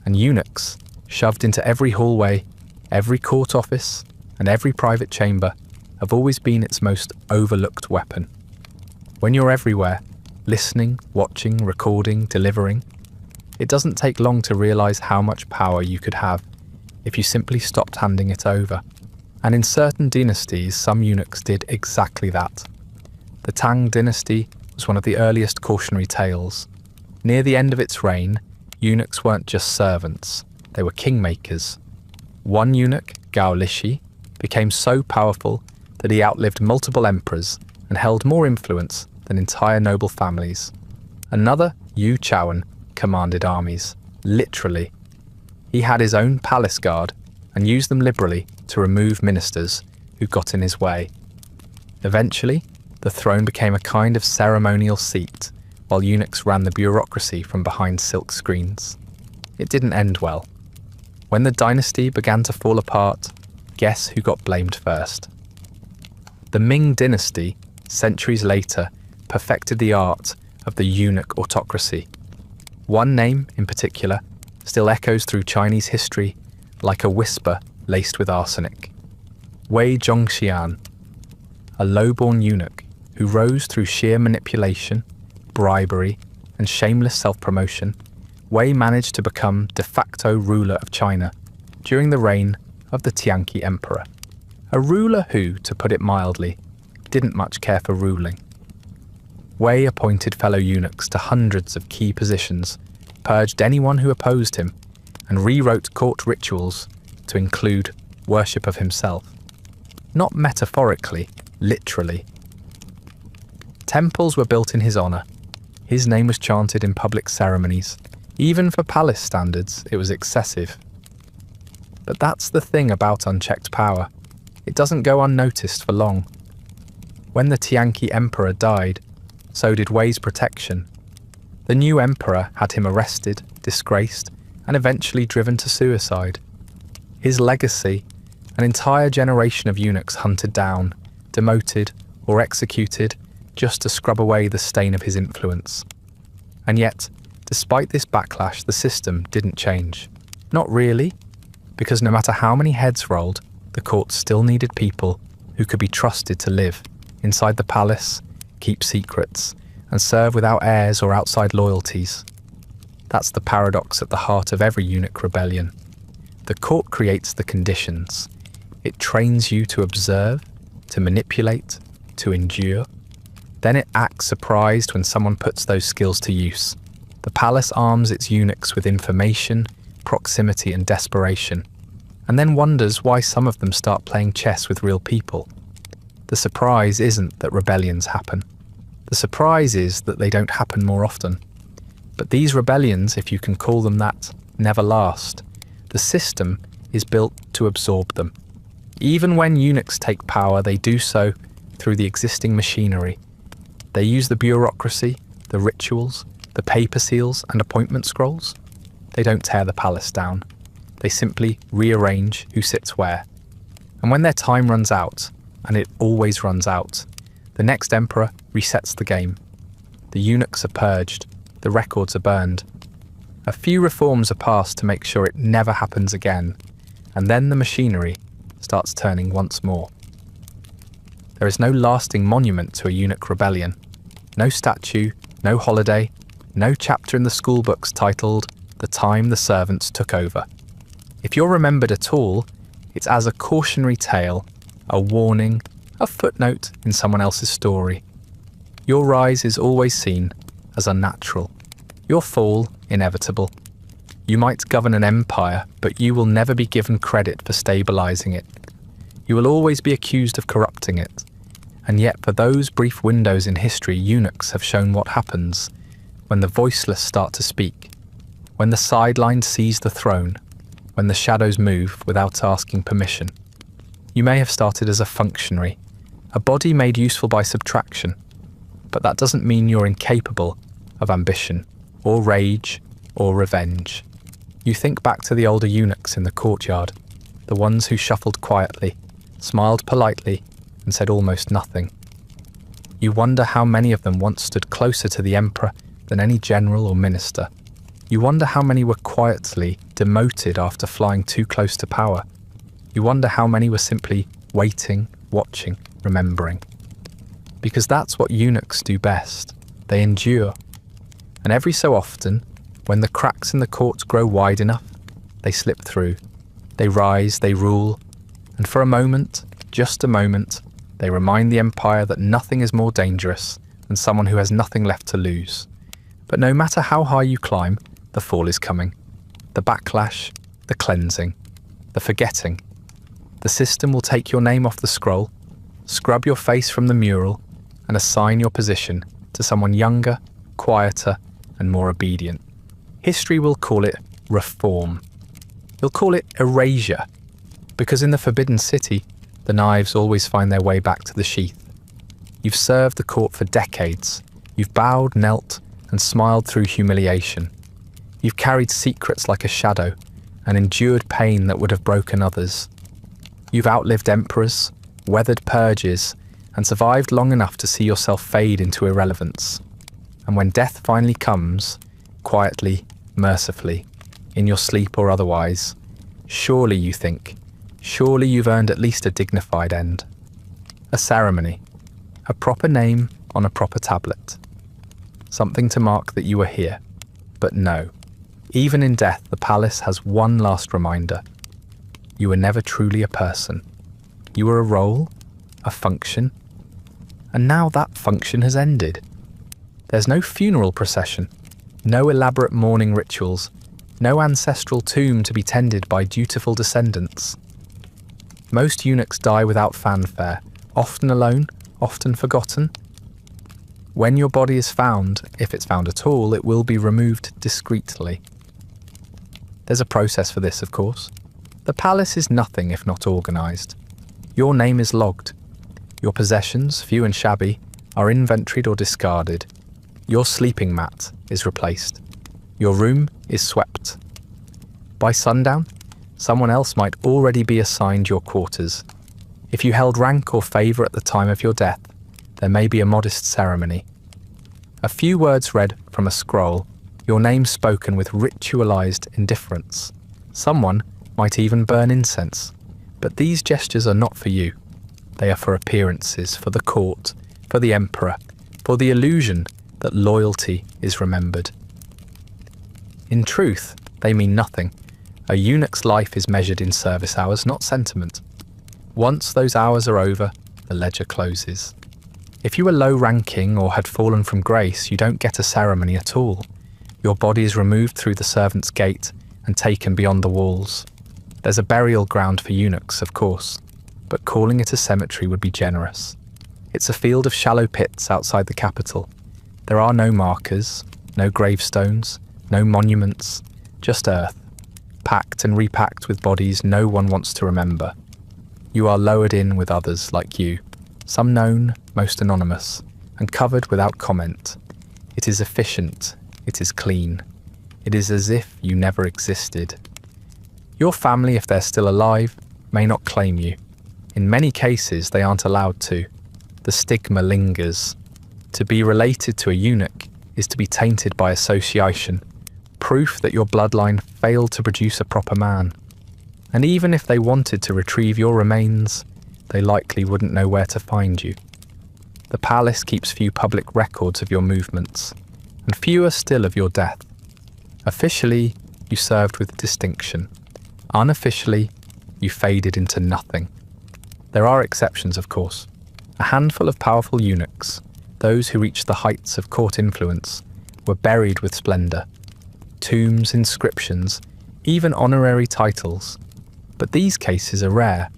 Speaker 1: And eunuchs, shoved into every hallway, every court office, and every private chamber, have always been its most overlooked weapon. When you're everywhere, listening, watching, recording, delivering, it doesn't take long to realize how much power you could have if you simply stopped handing it over. And in certain dynasties, some eunuchs did exactly that. The Tang dynasty was one of the earliest cautionary tales. Near the end of its reign, eunuchs weren't just servants, they were kingmakers. One eunuch, Gao Lishi, became so powerful that he outlived multiple emperors and held more influence than entire noble families. Another, Yu Chaoan, commanded armies, literally. He had his own palace guard and used them liberally to remove ministers who got in his way. Eventually, the throne became a kind of ceremonial seat, while eunuchs ran the bureaucracy from behind silk screens. It didn't end well. When the dynasty began to fall apart, guess who got blamed first? The Ming dynasty, centuries later, perfected the art of the eunuch autocracy. One name, in particular, still echoes through Chinese history like a whisper laced with arsenic. Wei Zhongxian, a low-born eunuch who rose through sheer manipulation, bribery, and shameless self-promotion, Wei managed to become de facto ruler of China during the reign of the Tianqi Emperor. A ruler who, to put it mildly, didn't much care for ruling. Wei appointed fellow eunuchs to hundreds of key positions, purged anyone who opposed him, and rewrote court rituals to include worship of himself. Not metaphorically, literally. Temples were built in his honor. His name was chanted in public ceremonies. Even for palace standards, it was excessive. But that's the thing about unchecked power. It doesn't go unnoticed for long. When the Tianqi Emperor died, so did Wei's protection. The new emperor had him arrested, disgraced, and eventually driven to suicide. His legacy, an entire generation of eunuchs hunted down, demoted, or executed just to scrub away the stain of his influence. And yet, despite this backlash, the system didn't change. Not really, because no matter how many heads rolled, the court still needed people who could be trusted to live inside the palace, keep secrets, and serve without heirs or outside loyalties. That's the paradox at the heart of every eunuch rebellion. The court creates the conditions. It trains you to observe, to manipulate, to endure. Then it acts surprised when someone puts those skills to use. The palace arms its eunuchs with information, proximity, and desperation, and then wonders why some of them start playing chess with real people. The surprise isn't that rebellions happen. The surprise is that they don't happen more often. But these rebellions, if you can call them that, never last. The system is built to absorb them. Even when eunuchs take power, they do so through the existing machinery. They use the bureaucracy, the rituals, the paper seals and appointment scrolls. They don't tear the palace down. They simply rearrange who sits where. And when their time runs out, and it always runs out, the next emperor resets the game. The eunuchs are purged, the records are burned, A few reforms are passed to make sure it never happens again, and then the machinery starts turning once more. There is no lasting monument to a eunuch rebellion, no statue, no holiday, no chapter in the school books titled "The Time the Servants Took Over." If you're remembered at all, it's as a cautionary tale, a warning, a footnote in someone else's story. Your rise is always seen as unnatural, your fall inevitable. You might govern an empire, but you will never be given credit for stabilizing it. You will always be accused of corrupting it. And yet for those brief windows in history, eunuchs have shown what happens when the voiceless start to speak, when the sideline seize the throne, when the shadows move without asking permission. You may have started as a functionary, a body made useful by subtraction, but that doesn't mean you're incapable of ambition, or rage, or revenge. You think back to the older eunuchs in the courtyard, the ones who shuffled quietly, smiled politely, and said almost nothing. You wonder how many of them once stood closer to the emperor than any general or minister. You wonder how many were quietly demoted after flying too close to power. You wonder how many were simply waiting, watching, remembering. Because that's what eunuchs do best. They endure. And every so often, when the cracks in the court grow wide enough, they slip through. They rise, they rule, and for a moment, just a moment, they remind the empire that nothing is more dangerous than someone who has nothing left to lose. But no matter how high you climb, the fall is coming. The backlash, the cleansing, the forgetting. The system will take your name off the scroll, scrub your face from the mural, and assign your position to someone younger, quieter, and more obedient. History will call it reform. You'll call it erasure, because in the Forbidden City, the knives always find their way back to the sheath. You've served the court for decades. You've bowed, knelt, and smiled through humiliation. You've carried secrets like a shadow and endured pain that would have broken others. You've outlived emperors, weathered purges, and survived long enough to see yourself fade into irrelevance. And when death finally comes, quietly, mercifully, in your sleep or otherwise, surely you think, surely you've earned at least a dignified end. A ceremony, a proper name on a proper tablet. Something to mark that you were here. But no, even in death the palace has one last reminder. You were never truly a person. You were a role, a function, and now that function has ended. There's no funeral procession, no elaborate mourning rituals, no ancestral tomb to be tended by dutiful descendants. Most eunuchs die without fanfare, often alone, often forgotten. When your body is found, if it's found at all, it will be removed discreetly. There's a process for this, of course. The palace is nothing if not organised. Your name is logged. Your possessions, few and shabby, are inventoried or discarded. Your sleeping mat is replaced. Your room is swept. By sundown, someone else might already be assigned your quarters. If you held rank or favour at the time of your death, there may be a modest ceremony. A few words read from a scroll, your name spoken with ritualised indifference. Someone might even burn incense. But these gestures are not for you. They are for appearances, for the court, for the emperor, for the illusion that loyalty is remembered. In truth, they mean nothing. A eunuch's life is measured in service hours, not sentiment. Once those hours are over, the ledger closes. If you were low-ranking or had fallen from grace, you don't get a ceremony at all. Your body is removed through the servants' gate and taken beyond the walls. There's a burial ground for eunuchs, of course, but calling it a cemetery would be generous. It's a field of shallow pits outside the capital. There are no markers, no gravestones, no monuments, just earth, packed and repacked with bodies no one wants to remember. You are lowered in with others like you, some known, most anonymous, and covered without comment. It is efficient, it is clean. It is as if you never existed. Your family, if they're still alive, may not claim you. In many cases, they aren't allowed to. The stigma lingers. To be related to a eunuch is to be tainted by association, proof that your bloodline failed to produce a proper man. And even if they wanted to retrieve your remains, they likely wouldn't know where to find you. The palace keeps few public records of your movements, and fewer still of your death. Officially, you served with distinction. Unofficially, you faded into nothing. There are exceptions, of course. A handful of powerful eunuchs, those who reached the heights of court influence, were buried with splendour. Tombs, inscriptions, even honorary titles. But these cases are rare,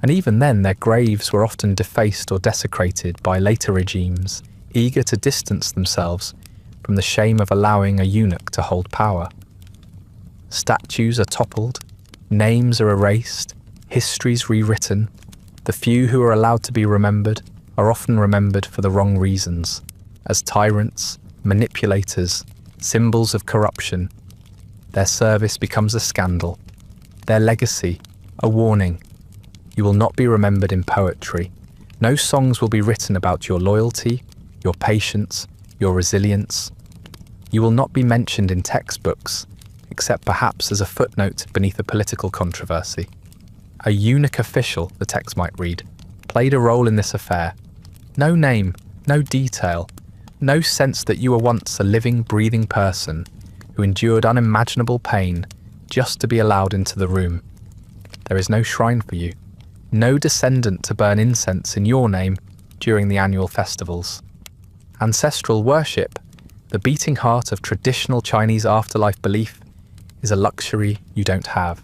Speaker 1: and even then their graves were often defaced or desecrated by later regimes, eager to distance themselves from the shame of allowing a eunuch to hold power. Statues are toppled, names are erased, histories rewritten. The few who are allowed to be remembered are often remembered for the wrong reasons, as tyrants, manipulators, symbols of corruption. Their service becomes a scandal, their legacy a warning. You will not be remembered in poetry. No songs will be written about your loyalty, your patience, your resilience. You will not be mentioned in textbooks, except perhaps as a footnote beneath a political controversy. A eunuch official, the text might read, played a role in this affair. No name, no detail, no sense that you were once a living, breathing person who endured unimaginable pain just to be allowed into the room. There is no shrine for you, no descendant to burn incense in your name during the annual festivals. Ancestral worship, the beating heart of traditional Chinese afterlife belief, is a luxury you don't have.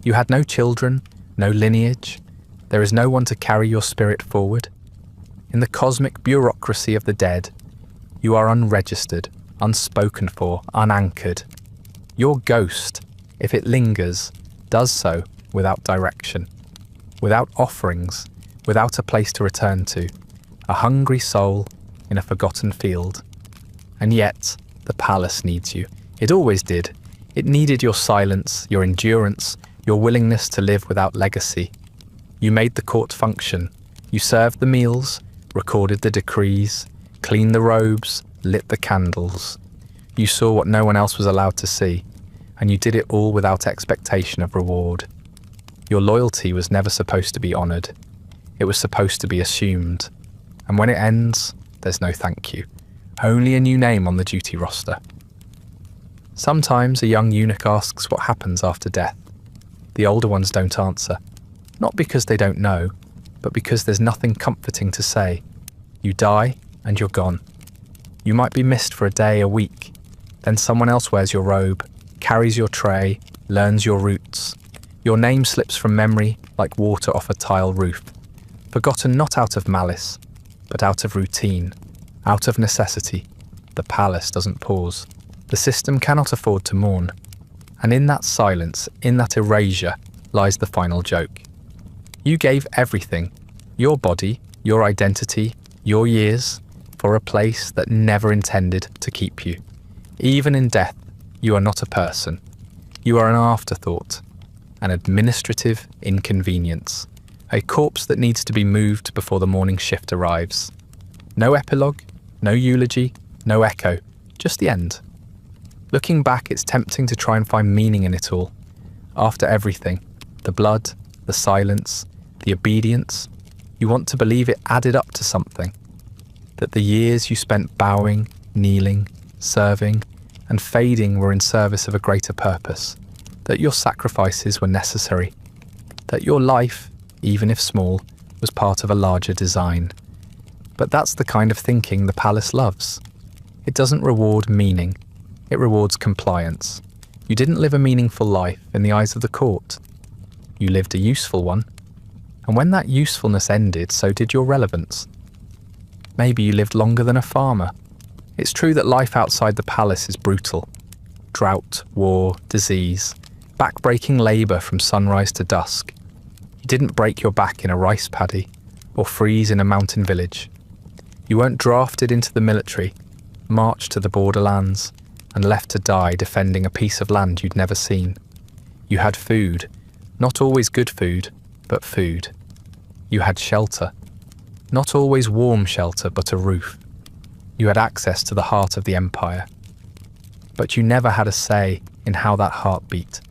Speaker 1: You had no children, no lineage. There is no one to carry your spirit forward. In the cosmic bureaucracy of the dead, you are unregistered, unspoken for, unanchored. Your ghost, if it lingers, does so without direction, without offerings, without a place to return to, a hungry soul in a forgotten field. And yet, the palace needs you. It always did. It needed your silence, your endurance, your willingness to live without legacy. You made the court function. You served the meals, recorded the decrees, cleaned the robes, lit the candles. You saw what no one else was allowed to see, and you did it all without expectation of reward. Your loyalty was never supposed to be honoured. It was supposed to be assumed. And when it ends, there's no thank you. Only a new name on the duty roster. Sometimes a young eunuch asks what happens after death. The older ones don't answer. Not because they don't know, but because there's nothing comforting to say. You die, and you're gone. You might be missed for a day, a week. Then someone else wears your robe, carries your tray, learns your roots. Your name slips from memory like water off a tile roof. Forgotten not out of malice, but out of routine, out of necessity. The palace doesn't pause. The system cannot afford to mourn. And in that silence, in that erasure, lies the final joke. You gave everything, your body, your identity, your years, for a place that never intended to keep you. Even in death, you are not a person. You are an afterthought, an administrative inconvenience, a corpse that needs to be moved before the morning shift arrives. No epilogue, no eulogy, no echo, just the end. Looking back, it's tempting to try and find meaning in it all. After everything, the blood, the silence, the obedience, you want to believe it added up to something. That the years you spent bowing, kneeling, serving, and fading were in service of a greater purpose. That your sacrifices were necessary. That your life, even if small, was part of a larger design. But that's the kind of thinking the palace loves. It doesn't reward meaning. It rewards compliance. You didn't live a meaningful life in the eyes of the court. You lived a useful one. And when that usefulness ended, so did your relevance. Maybe you lived longer than a farmer. It's true that life outside the palace is brutal. Drought, war, disease, back-breaking labour from sunrise to dusk. You didn't break your back in a rice paddy or freeze in a mountain village. You weren't drafted into the military, marched to the borderlands, and left to die defending a piece of land you'd never seen. You had food, not always good food, but food. You had shelter, not always warm shelter, but a roof. You had access to the heart of the empire. but you never had a say in how that heart beat.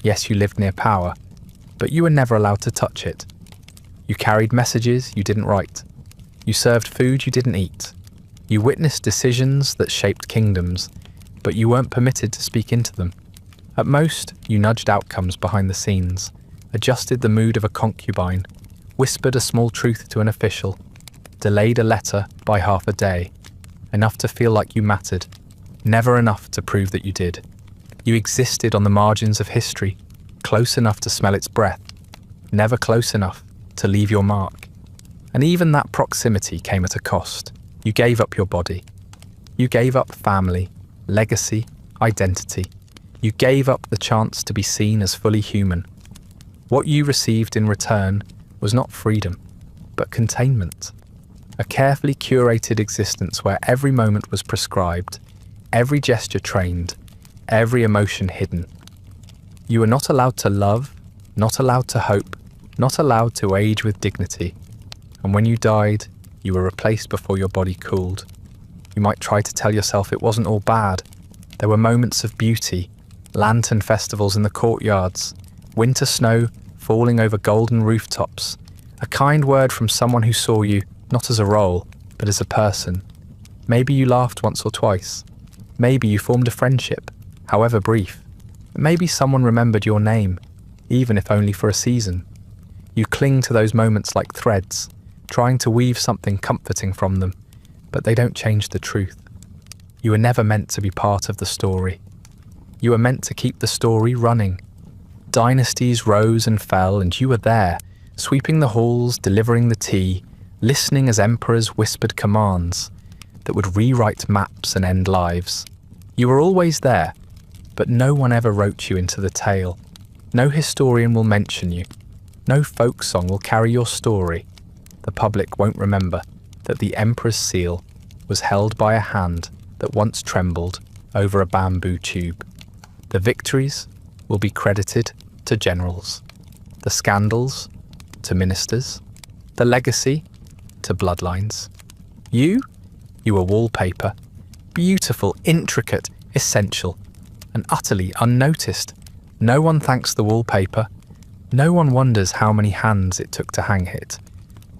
Speaker 1: Yes, you lived near power, but you were never allowed to touch it. You carried messages you didn't write. You served food you didn't eat. You witnessed decisions that shaped kingdoms, but you weren't permitted to speak into them. At most, you nudged outcomes behind the scenes, adjusted the mood of a concubine, whispered a small truth to an official, delayed a letter by half a day, enough to feel like you mattered, never enough to prove that you did. You existed on the margins of history, close enough to smell its breath, never close enough to leave your mark. And even that proximity came at a cost. You gave up your body. You gave up family, legacy, identity. You gave up the chance to be seen as fully human. What you received in return was not freedom, but containment. A carefully curated existence where every moment was prescribed, every gesture trained, every emotion hidden. You were not allowed to love, not allowed to hope, not allowed to age with dignity. And when you died, you were replaced before your body cooled. You might try to tell yourself it wasn't all bad. There were moments of beauty, lantern festivals in the courtyards, winter snow falling over golden rooftops, a kind word from someone who saw you not as a role, but as a person. Maybe you laughed once or twice. Maybe you formed a friendship, however brief. Maybe someone remembered your name, even if only for a season. You cling to those moments like threads, trying to weave something comforting from them, but they don't change the truth. You were never meant to be part of the story. You were meant to keep the story running. Dynasties rose and fell, and you were there, sweeping the halls, delivering the tea, listening as emperors whispered commands that would rewrite maps and end lives. You were always there, but no one ever wrote you into the tale. No historian will mention you. No folk song will carry your story. The public won't remember that the emperor's seal was held by a hand that once trembled over a bamboo tube. The victories will be credited to generals, the scandals to ministers, the legacy to bloodlines. You were wallpaper, beautiful, intricate, essential, and utterly unnoticed. No one thanks the wallpaper. No one wonders how many hands it took to hang it,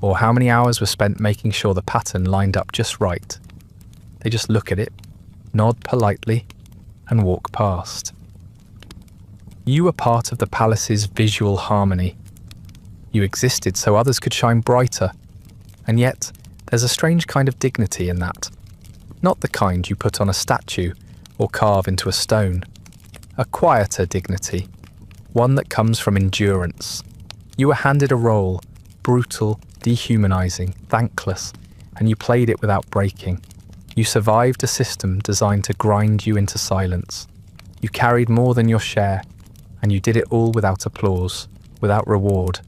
Speaker 1: or how many hours were spent making sure the pattern lined up just right. They just look at it, nod politely, and walk past. You were part of the palace's visual harmony. You existed so others could shine brighter, and yet there's a strange kind of dignity in that. Not the kind you put on a statue or carve into a stone. A quieter dignity, one that comes from endurance. You were handed a role, brutal, dehumanizing, thankless, and you played it without breaking. You survived a system designed to grind you into silence. You carried more than your share, and you did it all without applause, without reward,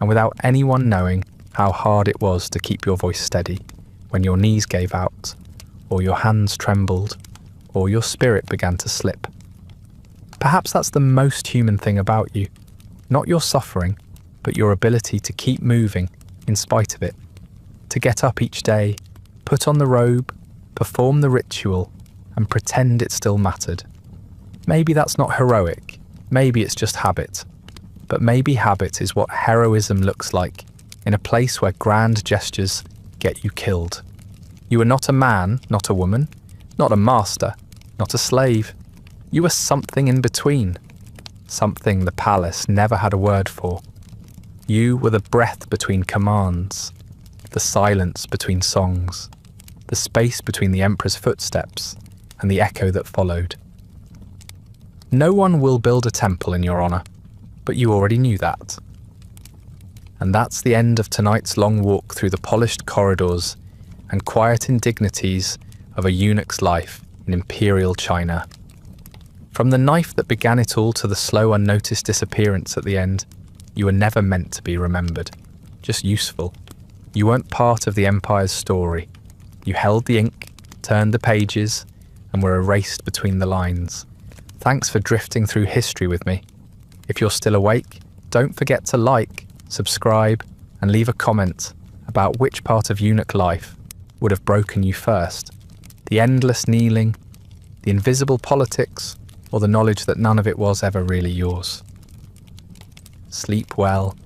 Speaker 1: and without anyone knowing how hard it was to keep your voice steady when your knees gave out, or your hands trembled, or your spirit began to slip. Perhaps that's the most human thing about you, not your suffering, but your ability to keep moving in spite of it, to get up each day, put on the robe, perform the ritual, and pretend it still mattered. Maybe that's not heroic, maybe it's just habit, but maybe habit is what heroism looks like in a place where grand gestures get you killed. You were not a man, not a woman, not a master, not a slave. You were something in between, something the palace never had a word for. You were the breath between commands, the silence between songs, the space between the emperor's footsteps and the echo that followed. No one will build a temple in your honor, but you already knew that. And that's the end of tonight's long walk through the polished corridors and quiet indignities of a eunuch's life in Imperial China. From the knife that began it all to the slow, unnoticed disappearance at the end, you were never meant to be remembered, just useful. You weren't part of the empire's story. You held the ink, turned the pages, and were erased between the lines. Thanks for drifting through history with me. If you're still awake, don't forget to like, subscribe, and leave a comment about which part of eunuch life would have broken you first. The endless kneeling, the invisible politics, or the knowledge that none of it was ever really yours. Sleep well,